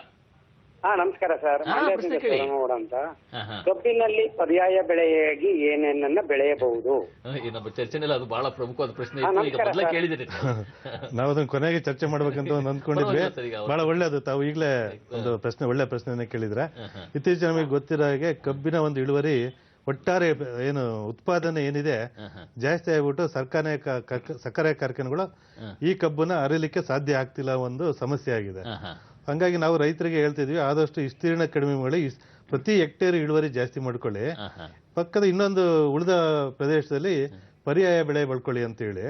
ನಮಸ್ಕಾರ ಸರ್. ಪ್ರಶ್ನೆ ಕೇಳಿ. ಮಂಡ್ಯದಿಂದ ಅಂತ ಕಬ್ಬಿನಲ್ಲಿ ಪರ್ಯಾಯ ಬೆಳೆಯಾಗಿ ಏನೇನನ್ನ ಬೆಳೆಯಬಹುದು? ನಮ್ಮ ಚರ್ಚೆನಲ್ಲಿ ಅದು ಬಹಳ ಪ್ರಮುಖವಾದ ಪ್ರಶ್ನೆ ಇತ್ತು. ಈಗ ಮೊದಲೇ ಕೇಳಿದಿರಿ. ನಾವು ಅದನ್ನ ಕೊನೆಗೆ ಚರ್ಚೆ ಮಾಡ್ಬೇಕಂತ ಅಂದ್ಕೊಂಡಿದ್ವಿ. ಬಹಳ ಒಳ್ಳೇದು, ತಾವು ಈಗಲೇ ಒಂದು ಪ್ರಶ್ನೆ, ಒಳ್ಳೆ ಪ್ರಶ್ನೆಯನ್ನ ಕೇಳಿದ್ರೆ. ಇತ್ತೀಚೆಗೆ ನಮಗೆ ಗೊತ್ತಿರೋ ಹಾಗೆ ಕಬ್ಬಿನ ಒಂದು ಇಳುವರಿ ಒಟ್ಟಾರೆ ಏನು ಉತ್ಪಾದನೆ ಏನಿದೆ ಜಾಸ್ತಿ ಆಗ್ಬಿಟ್ಟು ಸಕ್ಕರೆ ಕಾರ್ಖಾನೆಗಳು ಈ ಕಬ್ಬನ್ನ ಅರಿಲಿಕ್ಕೆ ಸಾಧ್ಯ ಆಗ್ತಿಲ್ಲ, ಒಂದು ಸಮಸ್ಯೆ ಆಗಿದೆ. ಹಂಗಾಗಿ ನಾವು ರೈತರಿಗೆ ಹೇಳ್ತಿದ್ವಿ, ಆದಷ್ಟು ವಿಸ್ತೀರ್ಣ ಕಡಿಮೆ ಮಾಡಿ ಪ್ರತಿ ಹೆಕ್ಟೇರ್ ಇಳುವರಿ ಜಾಸ್ತಿ ಮಾಡ್ಕೊಳ್ಳಿ, ಪಕ್ಕದ ಇನ್ನೊಂದು ಉಳಿದ ಪ್ರದೇಶದಲ್ಲಿ ಪರ್ಯಾಯ ಬೆಳೆ ಬೆಳ್ಕೊಳ್ಳಿ ಅಂತ ಹೇಳಿ.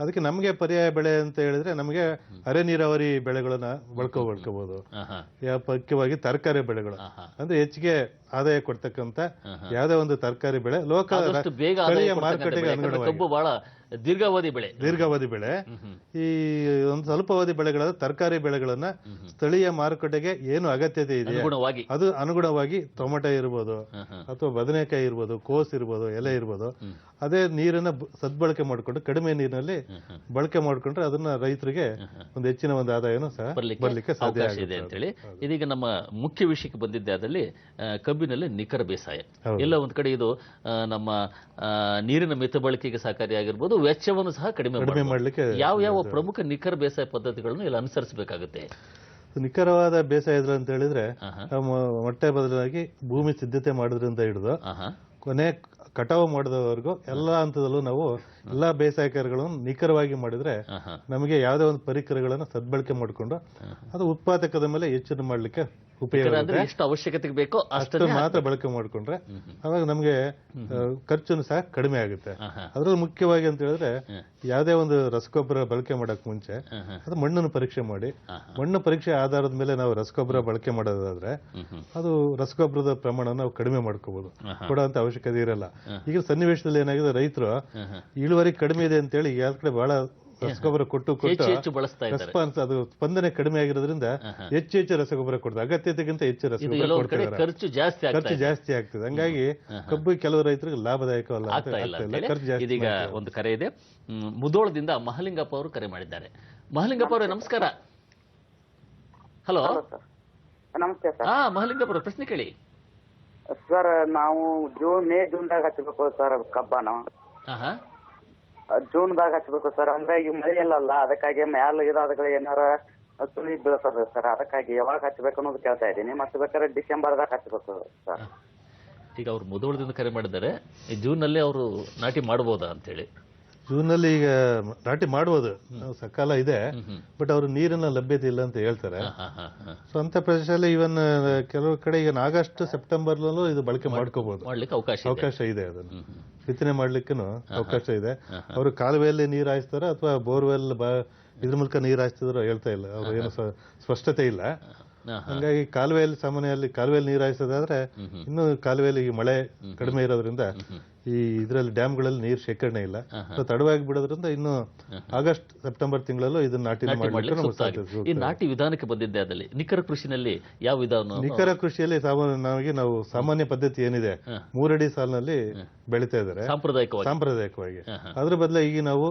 ಅದಕ್ಕೆ ನಮಗೆ ಪರ್ಯಾಯ ಬೆಳೆ ಅಂತ ಹೇಳಿದ್ರೆ ನಮಗೆ ಅರೆ ನೀರಾವರಿ ಬೆಳೆಗಳನ್ನ ಬೆಳ್ಕೋಬಹುದು. ಮುಖ್ಯವಾಗಿ ತರಕಾರಿ ಬೆಳೆಗಳು ಅಂದ್ರೆ ಹೆಚ್ಚಿಗೆ ಆದಾಯ ಕೊಡ್ತಕ್ಕಂತ ಯಾವ್ದೇ ಒಂದು ತರಕಾರಿ ಬೆಳೆ ಸ್ಥಳೀಯ ಮಾರುಕಟ್ಟೆಗೆ ಅನುಗುಣವಾಗಿ ದೀರ್ಘಾವಧಿ ಬೆಳೆ ಈ ಒಂದು ಸ್ವಲ್ಪಾವಧಿ ಬೆಳೆಗಳಾದ ತರಕಾರಿ ಬೆಳೆಗಳನ್ನ ಸ್ಥಳೀಯ ಮಾರುಕಟ್ಟೆಗೆ ಏನು ಅಗತ್ಯತೆ ಇದೆ ಅದು ಅನುಗುಣವಾಗಿ ಟೊಮೆಟೊ ಇರ್ಬೋದು ಅಥವಾ ಬದನೆಕಾಯಿ ಇರ್ಬೋದು, ಕೋಸ್ ಇರ್ಬೋದು, ಎಲೆ ಇರ್ಬೋದು, ಅದೇ ನೀರನ್ನ ಸದ್ಬಳಕೆ ಮಾಡಿಕೊಂಡು ಕಡಿಮೆ ನೀರಿನಲ್ಲಿ ಬಳಕೆ ಮಾಡಿಕೊಂಡ್ರೆ ಅದನ್ನ ರೈತರಿಗೆ ಒಂದು ಹೆಚ್ಚಿನ ಒಂದು ಆದಾಯನೂ ಸಹ ಬರ್ಲಿಕ್ಕೆ ಸಾಧ್ಯ ಇದೆ ಅಂತ ಹೇಳಿ. ಇದೀಗ ನಮ್ಮ ಮುಖ್ಯ ವಿಷಯಕ್ಕೆ ಬಂದಿದ್ದೆ, ಅದರಲ್ಲಿ ಕಬ್ಬಿನಲ್ಲಿ ನಿಖರ ಬೇಸಾಯ. ಎಲ್ಲ ಒಂದ್ ಕಡೆ ಇದು ನಮ್ಮ ನೀರಿನ ಮಿತ ಬಳಕೆಗೆ ಸಹಕಾರಿಯಾಗಿರ್ಬೋದು, ವೆಚ್ಚವನ್ನು ಸಹ ಕಡಿಮೆ ಮಾಡಲಿಕ್ಕೆ ಯಾವ ಪ್ರಮುಖ ನಿಖರ ಬೇಸಾಯ ಪದ್ಧತಿಗಳನ್ನು ಇಲ್ಲಿ ಅನುಸರಿಸಬೇಕಾಗುತ್ತೆ? ನಿಖರವಾದ ಬೇಸಾಯ ಅಂತ ಹೇಳಿದ್ರೆ ಮೊಟ್ಟೆ ಬದಲಾಗಿ ಭೂಮಿ ಸಿದ್ಧತೆ ಮಾಡೋದ್ರಿಂದ ಹಿಡಿದು ಕೊನೆ ಕಟಾವು ಮಾಡಿದವರೆಗೂ ಎಲ್ಲಾ ಹಂತದಲ್ಲೂ ನಾವು ಎಲ್ಲಾ ಬೇಸಾಯಕಾರಗಳನ್ನು ನಿಖರವಾಗಿ ಮಾಡಿದ್ರೆ ನಮಗೆ ಯಾವುದೇ ಒಂದು ಪರಿಕರಗಳನ್ನು ಸದ್ಬಳಕೆ ಮಾಡಿಕೊಂಡು ಅದು ಉತ್ಪಾದಕದ ಮೇಲೆ ಹೆಚ್ಚು ಮಾಡ್ಲಿಕ್ಕೆ ಉಪಯೋಗ, ಎಷ್ಟು ಅವಶ್ಯಕತೆಗೆ ಬೇಕೋ ಅಷ್ಟು ಮಾತ್ರ ಬಳಕೆ ಮಾಡಿಕೊಂಡ್ರೆ ಅವಾಗ ನಮಗೆ ಖರ್ಚುನು ಸಹ ಕಡಿಮೆ ಆಗುತ್ತೆ. ಅದ್ರಲ್ಲಿ ಮುಖ್ಯವಾಗಿ ಅಂತ ಹೇಳಿದ್ರೆ ಯಾವುದೇ ಒಂದು ರಸಗೊಬ್ಬರ ಬಳಕೆ ಮಾಡಕ್ ಮುಂಚೆ ಅದು ಮಣ್ಣನ್ನು ಪರೀಕ್ಷೆ ಮಾಡಿ, ಮಣ್ಣು ಪರೀಕ್ಷೆ ಆಧಾರದ ಮೇಲೆ ನಾವು ರಸಗೊಬ್ಬರ ಬಳಕೆ ಮಾಡೋದಾದ್ರೆ ಅದು ರಸಗೊಬ್ಬರದ ಪ್ರಮಾಣ ನಾವು ಕಡಿಮೆ ಮಾಡ್ಕೋಬಹುದು, ಕೊಡುವಂತ ಅವಶ್ಯಕತೆ ಇರಲ್ಲ. ಈಗ ಸನ್ನಿವೇಶದಲ್ಲಿ ಏನಾಗಿದೆ, ರೈತರು ಇಳುವರಿ ಕಡಿಮೆ ಇದೆ ಅಂತ ಹೇಳಿ ಯಾವ ಕಡೆ ಬಹಳ ರಸಗೊಬ್ಬರ ಕೊಟ್ಟು ರೆಸ್ಪಾನ್ಸ್ ಅದು ಸ್ಪಂದನೆ ಕಡಿಮೆ ಆಗಿರೋದ್ರಿಂದ ಹೆಚ್ಚು ರಸಗೊಬ್ಬರ ಕೊಡ್ತಾರೆ, ಅಗತ್ಯತೆಗಿಂತ ಹೆಚ್ಚು ರಸಗೊಬ್ಬರ ಕೊಡ್ತಾರೆ, ಖರ್ಚು ಜಾಸ್ತಿ ಆಗ್ತದೆ. ಹಂಗಾಗಿ ಕಬ್ಬು ಕೆಲವು ರೈತರಿಗೆ ಲಾಭದಾಯಕವಲ್ಲ, ಖರ್ಚು ಜಾಸ್ತಿ. ಇದೀಗ ಒಂದು ಕರೆ ಇದೆ, ಮುಧೋಳದಿಂದ ಮಹಲಿಂಗಪ್ಪ ಅವರು ಕರೆ ಮಾಡಿದ್ದಾರೆ. ಮಹಲಿಂಗಪ್ಪ ಅವರೇ ನಮಸ್ಕಾರ. ಹಲೋ ನಮಸ್ತೆ ಸರ್. ಮಹಲಿಂಗಪ್ಪ ಅವರ ಪ್ರಶ್ನೆ ಕೇಳಿ ಸರ್. ನಾವು ಜೂನ್ದಾಗ ಹಚ್ಚಬೇಕು ಸರ್ ಕಬ್ಬನ. ಜೂನ್ದಾಗ ಹಚ್ಚಬೇಕು ಸರ್. ಅಂದ್ರೆ ಈಗ ಮಳೆ ಇಲ್ಲಲ್ಲ, ಅದಕ್ಕಾಗಿ ಮ್ಯಾಲ ಇರೋದಕ್ಕೆ ಏನಾರ ಸುಳಿ ಬೀಳ್ತದೆ ಸರ್. ಅದಕ್ಕಾಗಿ ಯಾವಾಗ ಹಚ್ಚಬೇಕು ಅನ್ನೋದು ಕೇಳ್ತಾ ಇದ್ದೀನಿ. ಮತ್ತೆ ಬೇಕಾದ್ರೆ ಡಿಸೆಂಬರ್ದಾಗ ಹಚ್ಚಬೇಕು ಸರ್. ಈಗ ಅವ್ರು ಮುಧೋಳದಿಂದ ಕರೆ ಮಾಡಿದ್ದಾರೆ, ಜೂನ್ ನಲ್ಲಿ ಅವರು ನಾಟಿ ಮಾಡಬಹುದಾ ಅಂತ ಹೇಳಿ. ಜೂನ್ ನಲ್ಲಿ ಈಗ ನಾಟಿ ಮಾಡಬಹುದು, ಸಕಾಲ ಇದೆ, ಬಟ್ ಅವರು ನೀರಿನ ಲಭ್ಯತೆ ಇಲ್ಲ ಅಂತ ಹೇಳ್ತಾರೆ. ಸೊ ಅಂತ ಪ್ರದೇಶದಲ್ಲಿ ಇವನ್ ಕೆಲವು ಕಡೆ ಈಗ ಆಗಸ್ಟ್ ಸೆಪ್ಟೆಂಬರ್ ಇದು ಬಳಕೆ ಮಾಡ್ಕೋಬಹುದು, ಅವಕಾಶ ಇದೆ. ಅದನ್ನು ಬಿತ್ತನೆ ಮಾಡ್ಲಿಕ್ಕೂ ಅವಕಾಶ ಇದೆ. ಅವರು ಕಾಲುವೆಯಲ್ಲಿ ನೀರು ಹಾಯಿಸ್ತಾರ ಅಥವಾ ಬೋರ್ವೆಲ್ ಇದ್ರ ಮೂಲಕ ನೀರು ಹಾಯಿಸ್ತಿದ್ರು ಹೇಳ್ತಾ ಇಲ್ಲ, ಅವ್ರು ಏನು ಸ್ಪಷ್ಟತೆ ಇಲ್ಲ. ಹಂಗಾಗಿ ಕಾಲುವೆಯಲ್ಲಿ ಸಾಮಾನ್ಯದಲ್ಲಿ ಕಾಲುವೆಯಲ್ಲಿ ನೀರು ಹಾಯಿಸೋದಾದ್ರೆ ಇನ್ನು ಕಾಲುವೆಯಲ್ಲಿ ಮಳೆ ಕಡಿಮೆ ಇರೋದ್ರಿಂದ ಈ ಇದರಲ್ಲಿ ಡ್ಯಾಮ್ಗಳಲ್ಲಿ ನೀರು ಶೇಖರಣೆ ಇಲ್ಲ. ಸೊ ತಡವಾಗಿ ಬಿಡೋದ್ರಿಂದ ಇನ್ನು ಆಗಸ್ಟ್ ಸೆಪ್ಟೆಂಬರ್ ತಿಂಗಳಲ್ಲೂ ಇದನ್ನ ನಾಟಿ ನಾಟಿ ವಿಧಾನಕ್ಕೆ ಬಂದಿದ್ದೆ. ಅದಲ್ಲಿ ನಿಖರ ಕೃಷಿನಲ್ಲಿ ಯಾವ ವಿಧಾನ? ನಿಖರ ಕೃಷಿಯಲ್ಲಿ ನಾವು ಸಾಮಾನ್ಯ ಪದ್ಧತಿ ಏನಿದೆ 3 ಅಡಿ ಸಾಲಿನಲ್ಲಿ ಬೆಳೀತಾ ಇದ್ದಾರೆ ಸಾಂಪ್ರದಾಯಿಕವಾಗಿ. ಅದ್ರ ಬದಲು ಈಗ ನಾವು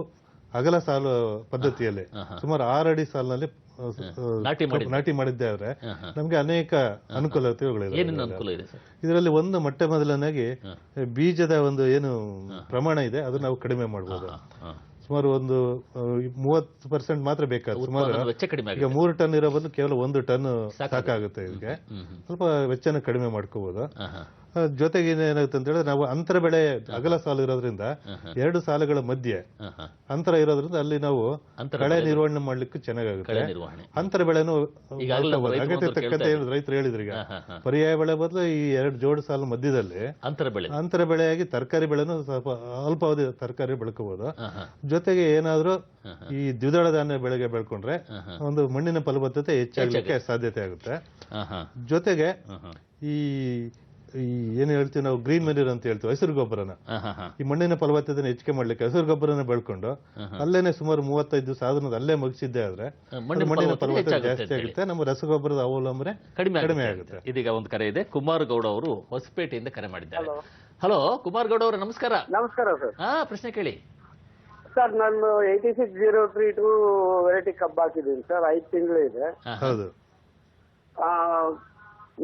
ಅಗಲ ಸಾಲು ಪದ್ಧತಿಯಲ್ಲಿ ಸುಮಾರು 6 ಅಡಿ ಸಾಲಿನಲ್ಲಿ ನಾಟಿ ಮಾಡಿದ್ದೆ ಆದ್ರೆ ನಮ್ಗೆ ಅನೇಕ ಅನುಕೂಲತೆಗಳಿವೆ. ಇದರಲ್ಲಿ ಒಂದು ಮೊಟ್ಟ ಮೊದಲನಾಗಿ ಬೀಜದ ಒಂದು ಏನು ಪ್ರಮಾಣ ಇದೆ ಅದು ನಾವು ಕಡಿಮೆ ಮಾಡಬಹುದು. ಸುಮಾರು ಒಂದು 30% ಮಾತ್ರ ಬೇಕಾಗುತ್ತೆ. ಸುಮಾರು ಈಗ 3 ಟನ್ ಇರೋ ಬದಲು ಕೇವಲ 1 ಟನ್ ಸಾಕಾಗುತ್ತೆ. ಇದಕ್ಕೆ ಸ್ವಲ್ಪ ವೆಚ್ಚನ ಕಡಿಮೆ ಮಾಡ್ಕೋಬಹುದು. ಜೊತೆಗೆ ಏನಾಗುತ್ತೆ ಅಂತ ಹೇಳಿದ್ರೆ ನಾವು ಅಂತರ ಬೆಳೆ ಅಗಲ ಸಾಲು ಇರೋದ್ರಿಂದ 2 ಸಾಲುಗಳ ಮಧ್ಯೆ ಅಂತರ ಇರೋದ್ರಿಂದ ಅಲ್ಲಿ ನಾವು ಕಳೆ ನಿರ್ವಹಣೆ ಮಾಡ್ಲಿಕ್ಕೆ ಚೆನ್ನಾಗುತ್ತೆ. ಅಂತರ ಬೆಳೆನು ಅಗತ್ಯ ತಕ್ಕಂತೆ ರೈತರು ಹೇಳಿದ್ರು. ಈಗ ಪರ್ಯಾಯ ಬೆಳೆ ಬದಲು ಈ 2 ಜೋಡು ಸಾಲು ಮಧ್ಯದಲ್ಲಿ ಅಂತರ ಬೆಳೆಯಾಗಿ ತರಕಾರಿ ಬೆಳೆನು ಸ್ವಲ್ಪ ಅಲ್ಪಾವಧಿ ತರಕಾರಿ ಬೆಳ್ಕೋಬಹುದು. ಜೊತೆಗೆ ಏನಾದ್ರೂ ಈ ದ್ವಿದಳ ಧಾನ್ಯ ಬೆಳೆಗೆ ಬೆಳ್ಕೊಂಡ್ರೆ ಒಂದು ಮಣ್ಣಿನ ಫಲವತ್ತತೆ ಹೆಚ್ಚಾಗಲಿಕ್ಕೆ ಸಾಧ್ಯತೆ ಆಗುತ್ತೆ. ಜೊತೆಗೆ ಈ ಏನ್ ಹೇಳ್ತೀವಿ ನಾವು ಗ್ರೀನ್ ಮೆನ್ಯೂರ್ ಅಂತ ಹೇಳ್ತೀವಿ, ಹಸಿರು ಗೊಬ್ಬರನ, ಈ ಮಣ್ಣಿನ ಫಲವತ್ತತೆ ಹೆಚ್ಚಿಗೆ ಮಾಡ್ಲಿಕ್ಕೆ ಹಸಿರು ಗೊಬ್ಬರನ ಬೆಳ್ಕೊಂಡು ಅಲ್ಲೇನೆ ಸುಮಾರು 35 ದಿವಸ ಅದನ್ನ ಅಲ್ಲೇ ಮುಗಿಸಿದ್ದೆ ಆದ್ರೆ ಮಣ್ಣಿನ ಫಲವತ್ತತೆ ಜಾಸ್ತಿ ಆಗುತ್ತೆ, ನಮ್ಮ ರಸಗೊಬ್ಬರದ ಅವಲಂಬನೆ ಕಡಿಮೆ ಆಗುತ್ತೆ. ಇದೀಗ ಒಂದು ಕರೆ ಇದೆ, ಕುಮಾರ್ ಗೌಡ ಅವರು ಹೊಸಪೇಟೆಯಿಂದ ಕರೆ ಮಾಡಿದ್ದಾರೆ. ಹಲೋ ಕುಮಾರ್ ಗೌಡ ಅವರು ನಮಸ್ಕಾರ. ನಮಸ್ಕಾರ ಸರ್. ಪ್ರಶ್ನೆ ಕೇಳಿ ಸರ್ ನಾನು 8603 ವೆರೈಟಿ ಕಬ್ಬು ಹಾಕಿದ್ದೀನಿ ಸರ್, 5 ತಿಂಗಳು ಇದೆ. ಹೌದು.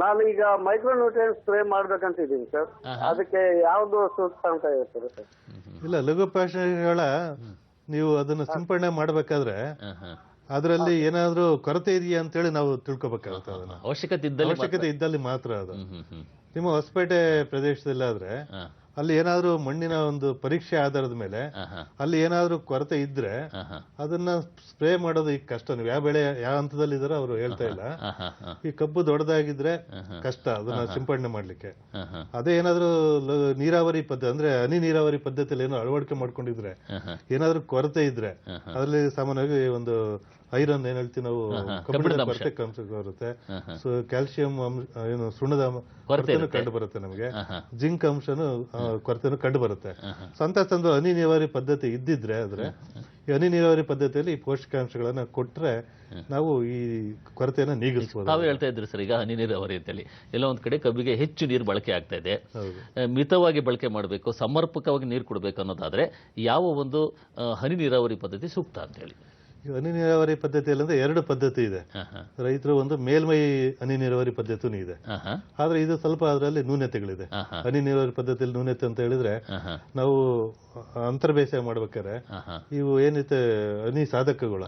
ನಾನು ಈಗ ಮೈಕ್ರೋ ನ್ಯೂಟ್ರಿಯೆಂಟ್ ಸ್ಪ್ರೇ ಮಾಡ್ಬೇಕಂತಿದ್ದೀನಿ ಸರ್, ಅದಕ್ಕೆ ಯಾವ್ದು ಸೂಕ್ತ ಅಂತ ಹೇಳ್ತಾರೆ ಸರ್? ಇಲ್ಲ, ಲಘು ಪೋಷಕಗಳ ನೀವು ಅದನ್ನ ಸಿಂಪಡಣೆ ಮಾಡ್ಬೇಕಾದ್ರೆ ಅದರಲ್ಲಿ ಏನಾದ್ರೂ ಕೊರತೆ ಇದೆಯಾ ಅಂತೇಳಿ ನಾವು ತಿಳ್ಕೊಬೇಕಾಗುತ್ತೆ. ಅದನ್ನ ಅವಶ್ಯಕತೆ ಇದ್ದಲ್ಲಿ ಮಾತ್ರ ಅದು. ನಿಮ್ಮ ಹೊಸಪೇಟೆ ಪ್ರದೇಶದಲ್ಲಾದ್ರೆ ಅಲ್ಲಿ ಏನಾದ್ರೂ ಮಣ್ಣಿನ ಒಂದು ಪರೀಕ್ಷೆ ಆಧಾರದ ಮೇಲೆ ಅಲ್ಲಿ ಏನಾದ್ರೂ ಕೊರತೆ ಇದ್ರೆ ಅದನ್ನ ಸ್ಪ್ರೇ ಮಾಡೋದು ಈಗ ಕಷ್ಟ. ನೀವು ಯಾವ ಬೆಳೆ ಯಾವ ಹಂತದಲ್ಲಿ ಇದಾರೋ ಅವರು ಹೇಳ್ತಾ ಇಲ್ಲ. ಈ ಕಬ್ಬು ದೊಡ್ಡದಾಗಿದ್ರೆ ಕಷ್ಟ ಅದನ್ನ ಸಿಂಪಡಣೆ ಮಾಡ್ಲಿಕ್ಕೆ. ಅದೇ ಏನಾದ್ರೂ ನೀರಾವರಿ ಪದ್ಧತಿ ಅಂದ್ರೆ ಹನಿ ನೀರಾವರಿ ಪದ್ಧತಿಯಲ್ಲಿ ಏನೋ ಅಳವಡಿಕೆ ಮಾಡ್ಕೊಂಡಿದ್ರೆ ಏನಾದ್ರೂ ಕೊರತೆ ಇದ್ರೆ ಅದರಲ್ಲಿ ಸಾಮಾನ್ಯವಾಗಿ ಒಂದು ಐರನ್ ಏನ್ ಹೇಳ್ತೀವಿ ನಾವು, ಕಬ್ಬಿಣದ ಕೊರತೆ ಬರುತ್ತೆ, ಕ್ಯಾಲ್ಸಿಯಂ ಏನು ಸುಣ್ಣದ ಕೊರತೆನೂ ಕಂಡು ಬರುತ್ತೆ, ನಮಗೆ ಜಿಂಕ್ ಅಂಶನು ಕೊರತೆನೂ ಕಂಡು ಬರುತ್ತೆ. ಅಂತ ಸಂದರ್ಭ ಹನಿ ನೀರಾವರಿ ಪದ್ಧತಿ ಇದ್ದಿದ್ರೆ ಆದ್ರೆ ಈ ಹನಿ ನೀರಾವರಿ ಪದ್ಧತಿಯಲ್ಲಿ ಈ ಪೋಷಕಾಂಶಗಳನ್ನ ಕೊಟ್ರೆ ನಾವು ಈ ಕೊರತೆಯನ್ನ ನೀಗಿಸಬಹುದು. ತಾವು ಹೇಳ್ತಾ ಇದ್ರಿ ಸರ್, ಈಗ ಹನಿ ನೀರಾವರಿ ಅಂತೇಳಿ ಎಲ್ಲ ಒಂದ್ ಕಡೆ ಕಬ್ಬಿಗೆ ಹೆಚ್ಚು ನೀರು ಬಳಕೆ ಆಗ್ತಾ ಇದೆ. ಮಿತವಾಗಿ ಬಳಕೆ ಮಾಡಬೇಕು, ಸಮರ್ಪಕವಾಗಿ ನೀರು ಕೊಡಬೇಕು ಅನ್ನೋದಾದ್ರೆ ಯಾವ ಒಂದು ಹನಿ ನೀರಾವರಿ ಪದ್ಧತಿ ಸೂಕ್ತ ಅಂತ ಹೇಳಿ? ಹನಿ ನೀರಾವರಿ ಪದ್ಧತಿಯಲ್ಲಿ ಅಂದ್ರೆ 2 ಪದ್ಧತಿ ಇದೆ. ರೈತರು ಒಂದು ಮೇಲ್ಮೈ ಹನಿ ನೀರಾವರಿ ಪದ್ಧತಿನೂ ಇದೆ, ಆದ್ರೆ ಇದು ಸ್ವಲ್ಪ ಅದರಲ್ಲಿ ನ್ಯೂನತೆಗಳಿದೆ. ಹನಿ ನೀರಾವರಿ ಪದ್ಧತಿಯಲ್ಲಿ ನ್ಯೂನತೆ ಅಂತ ಹೇಳಿದ್ರೆ ನಾವು ಅಂತರ ಬೇಸಾಯ ಮಾಡ್ಬೇಕಾದ್ರೆ ಇವು ಏನಿದೆ ಹನಿ ಸಾಧಕಗಳು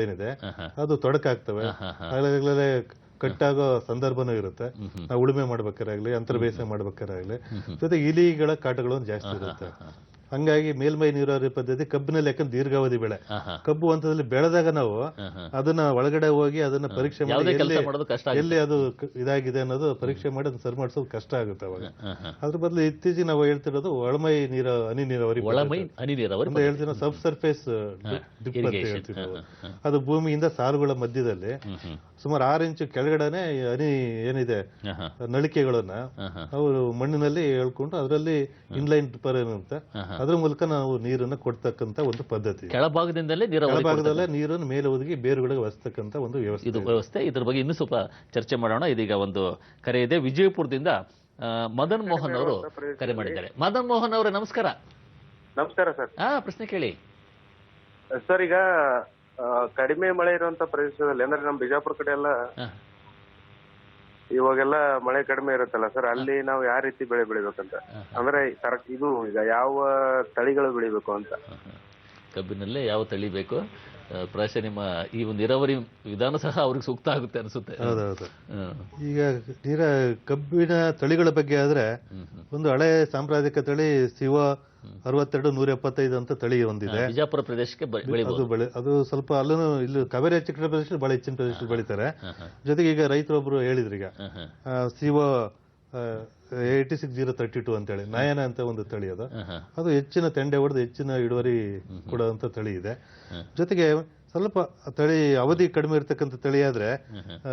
ಏನಿದೆ ಅದು ತೊಡಕಾಗ್ತವೆ, ಆಗಲೇ ಕಟ್ಟಾಗೋ ಸಂದರ್ಭನೂ ಇರುತ್ತೆ. ನಾವು ಉಳುಮೆ ಮಾಡ್ಬೇಕಾರಾಗ್ಲಿ ಅಂತರ ಬೇಸಾಯ ಮಾಡ್ಬೇಕಾರಾಗ್ಲಿ, ಜೊತೆಗೆ ಇಲಿಗಳ ಕಾಟಗಳು ಜಾಸ್ತಿ ಇರುತ್ತೆ. ಹಂಗಾಗಿ ಮೇಲ್ಮೈ ನೀರಾವರಿ ಪದ್ಧತಿ ಕಬ್ಬಿನಲ್ಲಿ ಯಾಕಂದ್ರೆ ದೀರ್ಘಾವಧಿ ಬೆಳೆ, ಕಬ್ಬು ಹಂತದಲ್ಲಿ ಬೆಳೆದಾಗ ನಾವು ಅದನ್ನ ಒಳಗಡೆ ಹೋಗಿ ಅದನ್ನ ಪರೀಕ್ಷೆ ಮಾಡಿ ಎಲ್ಲಿ ಅದು ಇದಾಗಿದೆ ಅನ್ನೋದು ಪರೀಕ್ಷೆ ಮಾಡಿ ಅದನ್ನ ಸರಿ ಮಾಡಿಸೋದು ಕಷ್ಟ ಆಗುತ್ತೆ ಅವಾಗ. ಅದ್ರ ಬದಲು ಇತ್ತೀಚೆಗೆ ನಾವು ಹೇಳ್ತಿರೋದು ಒಳಮೈ ಹನಿ ನೀರಾವರಿ ಅಂತ ಹೇಳ್ತೀವಿ, ಸಬ್ ಸರ್ಫೇಸ್ ಡ್ರಿಪ್ ಅಂತ ಹೇಳ್ತೀವಿ ನಾವು. ಅದು ಭೂಮಿಯಿಂದ ಸಾಲುಗಳ ಮಧ್ಯದಲ್ಲಿ ಸುಮಾರು 6 ಇಂಚು ಕೆಳಗಡೆನೆ ಹನಿ ಏನಿದೆ ನಳಿಕೆಗಳನ್ನ ಅವರು ಮಣ್ಣಿನಲ್ಲಿ ಹೇಳ್ಕೊಂಡು ಅದರಲ್ಲಿ ಇನ್ಲೈನ್ ಡ್ರಿಪ್ಪರ್ ಏನಿರುತ್ತೆ ಅದ್ರ ಮೂಲಕ ನಾವು ನೀರನ್ನ ಕೊಡ್ತಕ್ಕಂತ ಒಂದು ಪದ್ಧತಿ. ಕೆಳಭಾಗದಲ್ಲೇ ನೀರನ್ನು ಮೇಲೆ ಒದಗಿ ಬೇರುಗಳಿಗೆ ಒದಗಿಸ್ತಕ್ಕಂತ ಒಂದು ವ್ಯವಸ್ಥೆ. ಇದ್ರ ಬಗ್ಗೆ ಇನ್ನೂ ಸ್ವಲ್ಪ ಚರ್ಚೆ ಮಾಡೋಣ. ಇದೀಗ ಒಂದು ಕರೆ ಇದೆ, ವಿಜಯಪುರದಿಂದ ಮದನ್ ಮೋಹನ್ ಅವರು ಕರೆ ಮಾಡಿದ್ದಾರೆ. ಮದನ್ ಮೋಹನ್ ಅವರೇ ನಮಸ್ಕಾರ. ನಮಸ್ಕಾರ ಸರ್. ಪ್ರಶ್ನೆ ಕೇಳಿ ಸರ್. ಈಗ ಕಡಿಮೆ ಮಳೆ ಇರುವಂತ ಪ್ರದೇಶದಲ್ಲಿ ಅಂದ್ರೆ ನಮ್ಮ ಬಿಜಾಪುರ ಕಡೆ ಎಲ್ಲ ಇವಾಗೆಲ್ಲ ಮಳೆ ಕಡಿಮೆ ಇರುತ್ತಲ್ಲ ಸರ್, ಅಲ್ಲಿ ನಾವು ಯಾವ ರೀತಿ ಬೆಳೆ ಬೆಳಿಬೇಕಂತ ಅಂದ್ರೆ ಇದು ಈಗ ಯಾವ ತಳಿಗಳು ಬೆಳಿಬೇಕು ಅಂತ? ಕಬ್ಬಿನಲ್ಲೇ ಯಾವ ತಳಿ ಬೇಕು? ಪ್ರಾಯಶಃ ನಿಮ್ಮ ಈ ಒಂದು ನೀರಾವರಿ ವಿಧಾನ ಸಹ ಅವ್ರಿಗೆ ಸೂಕ್ತ ಆಗುತ್ತೆ ಅನ್ಸುತ್ತೆ. ಹೌದೌದು. ಈಗ ಕಬ್ಬಿನ ತಳಿಗಳ ಬಗ್ಗೆ ಆದ್ರೆ ಒಂದು ಹಳೆ ಸಾಂಪ್ರದಾಯಿಕ ತಳಿ ಶಿವ 62 175 ಅಂತ ತಳಿ ಒಂದಿದೆ. ಬಿಜಾಪುರ ಪ್ರದೇಶಕ್ಕೆ ಅದು ಸ್ವಲ್ಪ ಅಲ್ಲೂ ಇಲ್ಲಿ ಕಾವೇರಿ ಚಿಕ್ಕಣ ಪ್ರದೇಶ ಬಹಳ ಹೆಚ್ಚಿನ ಪ್ರದೇಶದಲ್ಲಿ ಬೆಳಿತಾರೆ. ಜೊತೆಗೆ ಈಗ ರೈತರೊಬ್ರು ಹೇಳಿದ್ರು ಈಗ ಶಿವ 86032 ಅಂತೇಳಿ ನಯನ ಅಂತ ಒಂದು ತಳಿ ಅದು ಹೆಚ್ಚಿನ ತೆಂಡೆ ಹೊಡೆದು ಹೆಚ್ಚಿನ ಇಳುವರಿ ಕೊಡುವಂತ ತಳಿ ಇದೆ. ಜೊತೆಗೆ ಸ್ವಲ್ಪ ತಳಿ ಅವಧಿ ಕಡಿಮೆ ಇರ್ತಕ್ಕಂಥ ತಳಿ ಆದ್ರೆ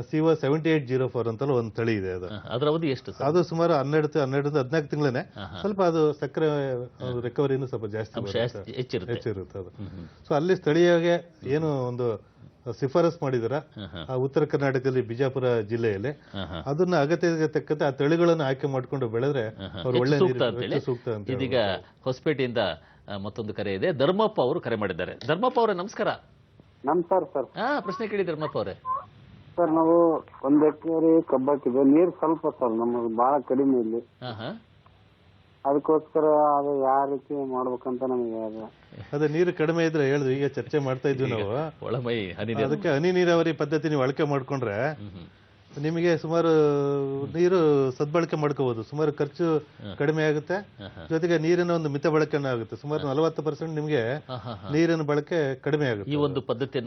ಸಿವ 7804 ಅಂತಲೂ ಒಂದು ತಳಿ ಇದೆ. ಅದರ ಅವಧಿ ಎಷ್ಟು? ಅದು ಸುಮಾರು 12-14 ತಿಂಗಳೇ. ಸ್ವಲ್ಪ ಅದು ಸಕ್ಕರೆ ರಿಕವರಿನೂ ಸ್ವಲ್ಪ ಜಾಸ್ತಿ ಹೆಚ್ಚಿರುತ್ತೆ ಅದು. ಸೊ ಅಲ್ಲಿ ಸ್ಥಳೀಯವಾಗಿ ಏನು ಒಂದು ಶಿಫಾರಸ್ ಮಾಡಿದಾರ ಉತ್ತರ ಕರ್ನಾಟಕದಲ್ಲಿ ಬಿಜಾಪುರ ಜಿಲ್ಲೆಯಲ್ಲಿ, ಅದನ್ನ ಅಗತ್ಯಕ್ಕೆ ತಕ್ಕಂತೆ ಆ ತಳಿಗಳನ್ನು ಆಯ್ಕೆ ಮಾಡ್ಕೊಂಡು ಬೆಳೆದ್ರೆ ಅವ್ರು ಒಳ್ಳೆ ಸೂಕ್ತ ಅಂತ. ಇದೀಗ ಹೊಸಪೇಟೆಯಿಂದ ಮತ್ತೊಂದು ಕರೆ ಇದೆ, ಧರ್ಮಪ್ಪ ಅವರು ಕರೆ ಮಾಡಿದ್ದಾರೆ. ಧರ್ಮಪ್ಪ ಅವರೇ ನಮಸ್ಕಾರ. ನಮಸ್ಕಾರ ಸರ್. ಪ್ರಶ್ನೆ ಕೇಳಿ ಧರ್ಮಪ್ಪ ಅವರೇ. ಸರ್ ನಾವು 1 ಎಕರೆ ಕಬ್ಬು ಹಾಕಿದ್ವಿ, ನೀರು ಸ್ವಲ್ಪ ಸರ್ ನಮಗೆ ಬಹಳ ಕಡಿಮೆ ಇಲ್ಲಿ, ಅದಕ್ಕೋಸ್ಕರ ಅದು ಯಾವ ರೀತಿ ಮಾಡ್ಬೇಕಂತ ನಮಗೆ ಅದೇ ನೀರು ಕಡಿಮೆ ಇದ್ರೆ ಹೇಳಿದ್ವಿ, ಈಗ ಚರ್ಚೆ ಮಾಡ್ತಾ ಇದ್ವಿ ನಾವು. ಅದಕ್ಕೆ ಹನಿ ನೀರಾವರಿ ಪದ್ಧತಿ ನೀವು ಅಳಕೆ ಮಾಡ್ಕೊಂಡ್ರೆ ನಿಮಗೆ ಸುಮಾರು ನೀರು ಸದ್ಬಳಕೆ ಮಾಡ್ಕೋಬಹುದು, ಸುಮಾರು ಖರ್ಚು ಕಡಿಮೆ ಆಗುತ್ತೆ, ಜೊತೆಗೆ ನೀರಿನ ಒಂದು ಮಿತ ಬಳಕೆನೂ ಆಗುತ್ತೆ. ಸುಮಾರು 40% ನಿಮಗೆ ನೀರಿನ ಬಳಕೆ ಕಡಿಮೆ ಆಗುತ್ತೆ ಈ ಒಂದು ಪದ್ಧತಿ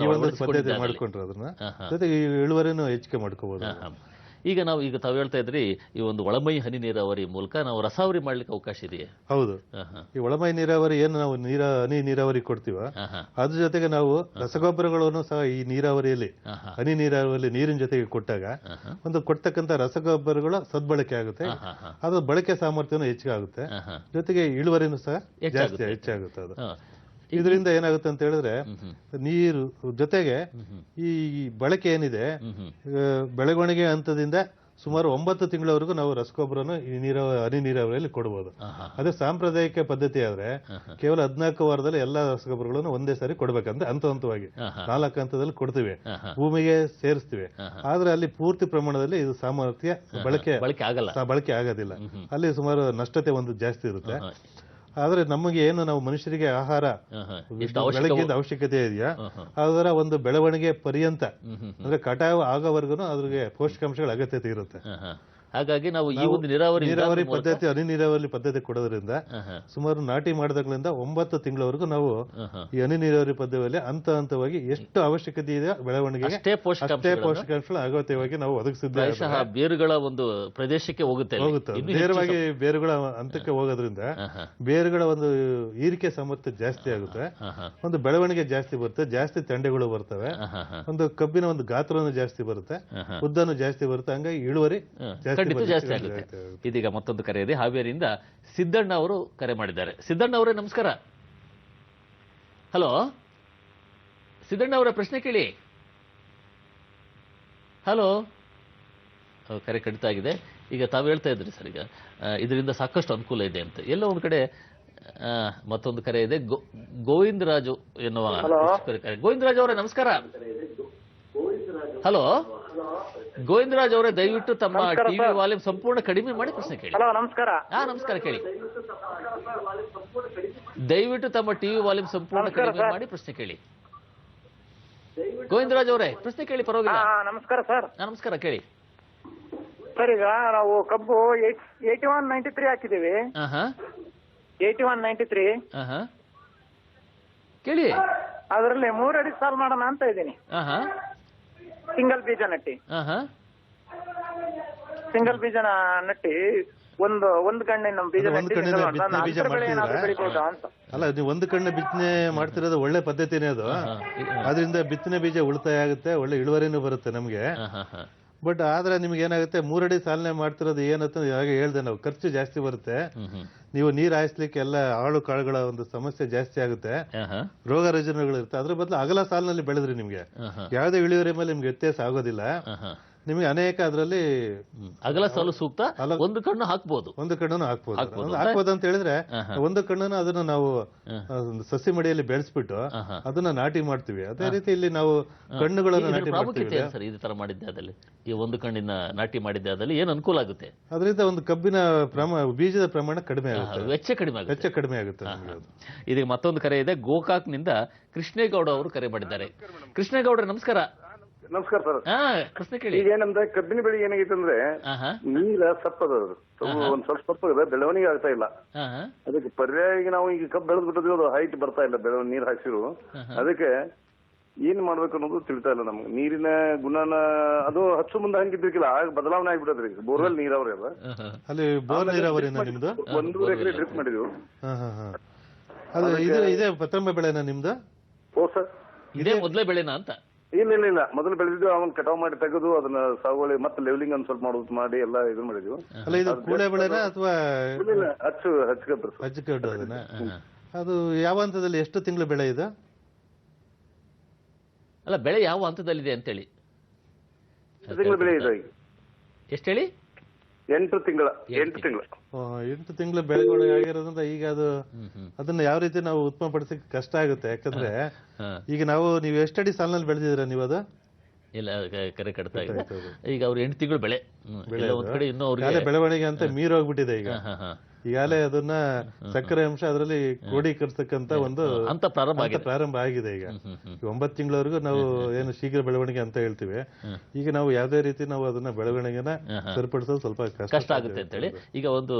ಮಾಡ್ಕೊಂಡ್ರೆ. ಅದನ್ನ ಜೊತೆಗೆ ಇಳುವರಿನೂ ಹೆಚ್ಚಿಗೆ ಮಾಡ್ಕೋಬಹುದು. ಈಗ ತಾವು ಹೇಳ್ತಾ ಇದ್ರಿ ಈ ಒಂದು ಒಳಮೈ ಹನಿ ನೀರಾವರಿ ಮೂಲಕ ನಾವು ರಸಾವರಿ ಮಾಡ್ಲಿಕ್ಕೆ ಅವಕಾಶ ಇದೆಯಾ? ಹೌದು. ಈ ಒಳಮೈ ನೀರಾವರಿ ಏನು ನಾವು ಹನಿ ನೀರಾವರಿ ಕೊಡ್ತೀವ, ಅದ್ರ ಜೊತೆಗೆ ನಾವು ರಸಗೊಬ್ಬರಗಳನ್ನು ಸಹ ಈ ನೀರಾವರಿಯಲ್ಲಿ ಹನಿ ನೀರಾವರಿಯಲ್ಲಿ ನೀರಿನ ಜೊತೆಗೆ ಕೊಟ್ಟಾಗ ಒಂದು ಕೊಡ್ತಕ್ಕಂಥ ರಸಗೊಬ್ಬರಗಳ ಸದ್ಬಳಕೆ ಆಗುತ್ತೆ, ಅದು ಬಳಕೆ ಸಾಮರ್ಥ್ಯನೂ ಹೆಚ್ಚಿಗೆ ಆಗುತ್ತೆ, ಜೊತೆಗೆ ಇಳುವರಿನೂ ಸಹ ಹೆಚ್ಚಾಗುತ್ತೆ. ಅದು ಇದರಿಂದ ಏನಾಗುತ್ತೆ ಅಂತ ಹೇಳಿದ್ರೆ ನೀರು ಜೊತೆಗೆ ಈ ಬಳಕೆ ಏನಿದೆ ಬೆಳವಣಿಗೆ ಹಂತದಿಂದ ಸುಮಾರು 9 ತಿಂಗಳವರೆಗೂ ನಾವು ರಸಗೊಬ್ಬರನು ಈ ಹನಿ ನೀರಾವರಿಯಲ್ಲಿ ಕೊಡಬಹುದು. ಅದೇ ಸಾಂಪ್ರದಾಯಿಕ ಪದ್ಧತಿ ಆದ್ರೆ ಕೇವಲ 14 ವಾರದಲ್ಲಿ ಎಲ್ಲಾ ರಸಗೊಬ್ಬರಗಳನ್ನು ಒಂದೇ ಸಾರಿ ಕೊಡ್ಬೇಕಂದ್ರೆ ಹಂತವಾಗಿ 4 ಹಂತದಲ್ಲಿ ಕೊಡ್ತೀವಿ, ಭೂಮಿಗೆ ಸೇರಿಸ್ತೀವಿ. ಆದ್ರೆ ಅಲ್ಲಿ ಪೂರ್ತಿ ಪ್ರಮಾಣದಲ್ಲಿ ಇದು ಸಾಮರ್ಥ್ಯ ಬಳಕೆ ಆಗೋದಿಲ್ಲ. ಅಲ್ಲಿ ಸುಮಾರು ನಷ್ಟತೆ ಒಂದು ಜಾಸ್ತಿ ಇರುತ್ತೆ. ಆದ್ರೆ ನಮಗೆ ಏನು ನಾವು ಮನುಷ್ಯರಿಗೆ ಆಹಾರ ಬೆಳಗ್ಗಿಂದ ಅವಶ್ಯಕತೆ ಇದೆಯಾ ಅದರ ಒಂದು ಬೆಳವಣಿಗೆ ಪರ್ಯಂತ ಅಂದ್ರೆ ಕಟಾವು ಆಗೋವರೆಗೂ ಅದ್ರಿಗೆ ಪೋಷಕಾಂಶಗಳ ಅಗತ್ಯತೆ ಇರುತ್ತೆ. ಹಾಗಾಗಿ ನಾವು ಈ ಒಂದು ನೀರಾವರಿ ಪದ್ಧತಿ ಹನಿ ನೀರಾವರಿ ಪದ್ಧತಿ ಕೊಡೋದ್ರಿಂದ ಸುಮಾರು ನಾಟಿ ಮಾಡಿದಾಗ್ಲಿಂದ 9 ತಿಂಗಳವರೆಗೂ ನಾವು ಈ ಹನಿ ನೀರಾವರಿ ಪದ್ಧತಿಯಲ್ಲಿ ಹಂತವಾಗಿ ಎಷ್ಟು ಅವಶ್ಯಕತೆ ಇದೆ ಬೆಳವಣಿಗೆಗೆ ಅಷ್ಟೇ ಪೋಷಕಾಂಶಗಳ ಅಗತ್ಯವಾಗಿ ನಾವು ಒದಗಿಸಿದ್ದೇವೆ. ಬೇರುಗಳ ಒಂದು ಪ್ರದೇಶಕ್ಕೆ ಹೋಗುತ್ತೆ, ನೇರವಾಗಿ ಬೇರುಗಳ ಹಂತಕ್ಕೆ ಹೋಗೋದ್ರಿಂದ ಬೇರುಗಳ ಒಂದು ಹೀರಿಕೆ ಸಾಮರ್ಥ್ಯ ಜಾಸ್ತಿ ಆಗುತ್ತೆ, ಒಂದು ಬೆಳವಣಿಗೆ ಜಾಸ್ತಿ ಬರುತ್ತೆ, ಜಾಸ್ತಿ ತಂಡೆಗಳು ಬರ್ತವೆ, ಒಂದು ಕಬ್ಬಿನ ಒಂದು ಗಾತ್ರನೂ ಜಾಸ್ತಿ ಬರುತ್ತೆ, ಉದ್ದನೂ ಜಾಸ್ತಿ ಬರುತ್ತೆ. ಹಂಗಾಗಿ ಇಳುವರಿ ಖಂಡಿತ ಜಾಸ್ತಿ ಆಗುತ್ತೆ. ಇದೀಗ ಮತ್ತೊಂದು ಕರೆ ಇದೆ. ಹಾವೇರಿಯಿಂದ ಸಿದ್ದಣ್ಣ ಅವರು ಕರೆ ಮಾಡಿದ್ದಾರೆ. ಸಿದ್ದಣ್ಣ ಅವರೇ ನಮಸ್ಕಾರ. ಹಲೋ ಸಿದ್ದಣ್ಣ ಅವರ ಪ್ರಶ್ನೆ ಕೇಳಿ. ಹಲೋ, ಕರೆ ಕಡಿತ ಆಗಿದೆ. ಈಗ ತಾವು ಹೇಳ್ತಾ ಇದ್ರಿ ಸರ್, ಈಗ ಇದರಿಂದ ಸಾಕಷ್ಟು ಅನುಕೂಲ ಇದೆ ಅಂತ. ಎಲ್ಲ ಒಂದು ಕಡೆ ಮತ್ತೊಂದು ಕರೆ ಇದೆ. ಗೋವಿಂದರಾಜು ಎನ್ನುವ ಗೋವಿಂದರಾಜ್ ಅವರೇ ನಮಸ್ಕಾರ. ಹಲೋ ಗೋವಿಂದರಾಜ್ ಅವರೇ, ದಯವಿಟ್ಟು ತಮ್ಮ ಟಿವಿ ವಾಲ್ಯೂಮ್ ಸಂಪೂರ್ಣ ಕಡಿಮೆ ಮಾಡಿ ಪ್ರಶ್ನೆ ಕೇಳಿ. ನಮಸ್ಕಾರ. ನಮಸ್ಕಾರ, ಕೇಳಿ. ದಯವಿಟ್ಟು ತಮ್ಮ ಟಿವಿ ವಾಲ್ಯೂಮ್ ಸಂಪೂರ್ಣ ಕಡಿಮೆ ಮಾಡಿ ಪ್ರಶ್ನೆ ಕೇಳಿ. ಗೋವಿಂದರಾಜ್ ಅವರೇ ಪ್ರಶ್ನೆ ಕೇಳಿ, ಪರವಾಗಿಲ್ಲ. ನಮಸ್ಕಾರ ಸರ್. ನಮಸ್ಕಾರ, ಕೇಳಿ. ಸರ್, ಈಗ ನಾವು ಕಬ್ಬು 8193 ಹಾಕಿದೀವಿ. 8193 ಕೇಳಿ. ಅದರಲ್ಲಿ 3 ಅಡಿ ಸಾಲ್ ಮಾಡೋಣ ಅಂತ ಇದ್ದೀನಿ. ಸಿಂಗಲ್ ಬೀಜ ನಟ್ಟಿ ಒಂದು ಕಣ್ಣಿನ ಬೀಜ ಅಲ್ಲ, ನೀವು ಒಂದು ಕಣ್ಣು ಬಿತ್ತನೆ ಮಾಡ್ತಿರೋದು ಒಳ್ಳೆ ಪದ್ಧತಿನೇ ಅದು. ಅದರಿಂದ ಬಿತ್ತನೆ ಬೀಜ ಉಳಿತಾಯ ಆಗುತ್ತೆ, ಒಳ್ಳೆ ಇಳುವರಿನೂ ಬರುತ್ತೆ ನಮ್ಗೆ. ಬಟ್ ಆದ್ರೆ ನಿಮ್ಗೆ ಏನಾಗುತ್ತೆ, 3 ಅಡಿ ಸಾಲನೆ ಮಾಡ್ತಿರೋದು ಏನಂತ ಹಾಗೆ ಹೇಳ್ದೆ ನಾವು, ಖರ್ಚು ಜಾಸ್ತಿ ಬರುತ್ತೆ. ನೀವು ನೀರ್ ಹಾಯಿಸ್ಲಿಕ್ಕೆ ಎಲ್ಲ ಆಳು ಕಾಳುಗಳ ಒಂದು ಸಮಸ್ಯೆ ಜಾಸ್ತಿ ಆಗುತ್ತೆ, ರೋಗ ರುಜಿನಗಳು ಇರುತ್ತೆ. ಅದ್ರ ಬದಲು ಅಗಲ ಸಾಲಿನಲ್ಲಿ ಬೆಳೆದ್ರಿ ನಿಮ್ಗೆ ಯಾವುದೇ ಇಳುವರಿ ಮೇಲೆ ನಿಮ್ಗೆ ವ್ಯತ್ಯಾಸ ಆಗೋದಿಲ್ಲ. ನಿಮಗೆ ಅನೇಕ ಅದರಲ್ಲಿ ಅಗಲ ಸಾಲು ಸೂಕ್ತ. ಒಂದು ಕಣ್ಣು ಹಾಕ್ಬೋದು, ಒಂದು ಕಣ್ಣನ್ನು ಹಾಕ್ಬೋದು ಅಂತ ಹೇಳಿದ್ರೆ, ಒಂದು ಕಣ್ಣನ್ನು ಅದನ್ನ ನಾವು ಸಸಿ ಮಡಿಯಲ್ಲಿ ಬೆಳೆಸ್ಬಿಟ್ಟು ಅದನ್ನ ನಾಟಿ ಮಾಡ್ತೀವಿ. ಅದೇ ರೀತಿ ಇಲ್ಲಿ ನಾವು ಕಣ್ಣುಗಳನ್ನು ನಾಟಿ ಮಾಡ್ತೀವಿ. ಈ ತರ ಮಾಡಿದ್ದೆ ಅದಲ್ಲಿ, ಈ ಒಂದು ಕಣ್ಣಿನ ನಾಟಿ ಮಾಡಿದ್ದೆ ಅದಲ್ಲಿ ಏನು ಅನುಕೂಲ ಆಗುತ್ತೆ? ಅದರಿಂದ ಒಂದು ಕಬ್ಬಿನ ಬೀಜದ ಪ್ರಮಾಣ ಕಡಿಮೆ ಆಗುತ್ತೆ, ವೆಚ್ಚ ಕಡಿಮೆ ಆಗುತ್ತೆ. ಇದೀಗ ಮತ್ತೊಂದು ಕರೆ ಇದೆ. ಗೋಕಾಕ್ ನಿಂದ ಕೃಷ್ಣೇಗೌಡ ಅವರು ಕರೆ ಮಾಡಿದ್ದಾರೆ. ಕೃಷ್ಣೇಗೌಡ್ರೆ ನಮಸ್ಕಾರ. ನಮಸ್ಕಾರ ಸರ್. ಪ್ರಶ್ನೆ ಕೇಳಿ. ಈಗ ಏನಂದ್ರೆ ಕಬ್ಬಿನ ಬೆಳೆ ಏನಾಗೈತೆ ಅಂದ್ರೆ ನೀರ ಸಪ್ಪದ ಒಂದ್ ಸ್ವಲ್ಪ ಸಪ್ಪದ ಬೆಳವಣಿಗೆ ಆಗ್ತಾ ಇಲ್ಲ. ಅದಕ್ಕೆ ಪರ್ಯಾಯ ನಾವು ಈಗ ಕಬ್ಬು ಬೆಳೆದ್ ಬಿಟ್ಟಿದ್ವಿ, ಅದು ಹೈಟ್ ಬರ್ತಾ ಇಲ್ಲ, ನೀರ್ ಹಾಕ್ಸಿರು. ಅದಕ್ಕೆ ಏನ್ ಮಾಡ್ಬೇಕು ಅನ್ನೋದು ತಿಳಿತಾ ಇಲ್ಲ ನಮ್ಗೆ. ನೀರಿನ ಗುಣನ ಅದು ಹಚ್ಚು ಮುಂದೆ ಹಂಗಿದ್ರಿಕಿಲ್ಲ, ಆಗ ಬದಲಾವಣೆ ಆಗ್ಬಿಟ್ಟದ್ರಿ. ಬೋರ್ವೆಲ್ ನೀರಾವರಿ ಅದ, ಅಲ್ಲಿ ಬೋರ್ ನೀರಾವರಿ ನಿಮ್ದು 1.5 ಎಕರೆ ಡ್ರಿಪ್ ಮಾಡಿದ್ವಿ. ಅದು ಇದೇ ಪ್ರಥಮ ಬೆಳೆನಾ ನಿಮ್ದು? ಓ ಸರ್, ಇದೇ ಮೊದಲೇ ಬೆಳೆನಾ ಅಂತ? ಇಲ್ಲ, ಮೊದಲು ಬೆಳೆದಿದ್ವಿ, ಅವನ್ ಕಟಾವ್ ಮಾಡಿ ತೆಗೆದು ಅದನ್ನ ಸಾಗುವಳಿ ಮತ್ತೆ ಲೆವೆಲಿಂಗ್ ಅನ್ನು ಸ್ವಲ್ಪ ಮಾಡೋದು ಮಾಡಿ ಎಲ್ಲ ಇದು ಮಾಡಿದ್ವಿ. ಅಲ್ಲ, ಇದು ಕೂಳೆ ಬೆಳೆನಾ ಅಥವಾ ಹಚ್ಚುಗಡ್ಡು ಅದನ್ನ? ಅದು ಯಾವ ಹಂತದಲ್ಲಿ, ಎಷ್ಟು ತಿಂಗಳು ಬೆಳೆ ಇದು? ಅಲ್ಲ, ಬೆಳೆ ಯಾವ ಹಂತದಲ್ಲಿದೆ ಅಂತೇಳಿ. ತಿಂಗಳು ಬೆಳೆ ಇದೆ. ಎಷ್ಟು ಹೇಳಿ? 8 ತಿಂಗಳ 8 ತಿಂಗಳು ಬೆಳವಣಿಗೆ ಆಗಿರೋದ್ರಿಂದ ಈಗ ಅದನ್ನ ಯಾವ ರೀತಿ ನಾವು ಉತ್ಪನ್ನ ಪಡಿಸಕ್ಕೆ ಕಷ್ಟ ಆಗುತ್ತೆ. ಯಾಕಂದ್ರೆ ಈಗ ನೀವು ಎಷ್ಟಡಿ ಸಾಲಿನಲ್ಲಿ ಬೆಳೆದಿದ್ದೀರಾ ನೀವು? ಅದು ಇಲ್ಲ, ಕರೆ ಕಟ್ತಾ ಇದೆ. ಈಗ ಅವ್ರು 8 ತಿಂಗಳು ಬೆಳೆ ಒಂದ್ ಕಡೆ ಇನ್ನೂ ಅವ್ರಿಗೆ ಬೆಳವಣಿಗೆ ಅಂತ ಮೀರೋಗ್ಬಿಟ್ಟಿದೆ. ಈಗಾಗಲೇ ಅದನ್ನ ಸಕ್ಕರೆ ಅಂಶ ಅದರಲ್ಲಿ ಕ್ರೋಢೀಕರಿಸತಕ್ಕಂತ ಒಂದು ಪ್ರಾರಂಭ ಆಗಿದೆ. ಈಗ 9 ತಿಂಗಳವರೆಗೂ ನಾವು ಏನು ಶೀಘ್ರ ಬೆಳವಣಿಗೆ ಅಂತ ಹೇಳ್ತೀವಿ. ಈಗ ನಾವು ಯಾವುದೇ ರೀತಿ ನಾವು ಅದನ್ನ ಬೆಳವಣಿಗೆನ ಸರಿಪಡಿಸೋದು ಸ್ವಲ್ಪ ಕಷ್ಟ ಆಗುತ್ತೆ ಅಂತ ಹೇಳಿ ಈಗ ಒಂದು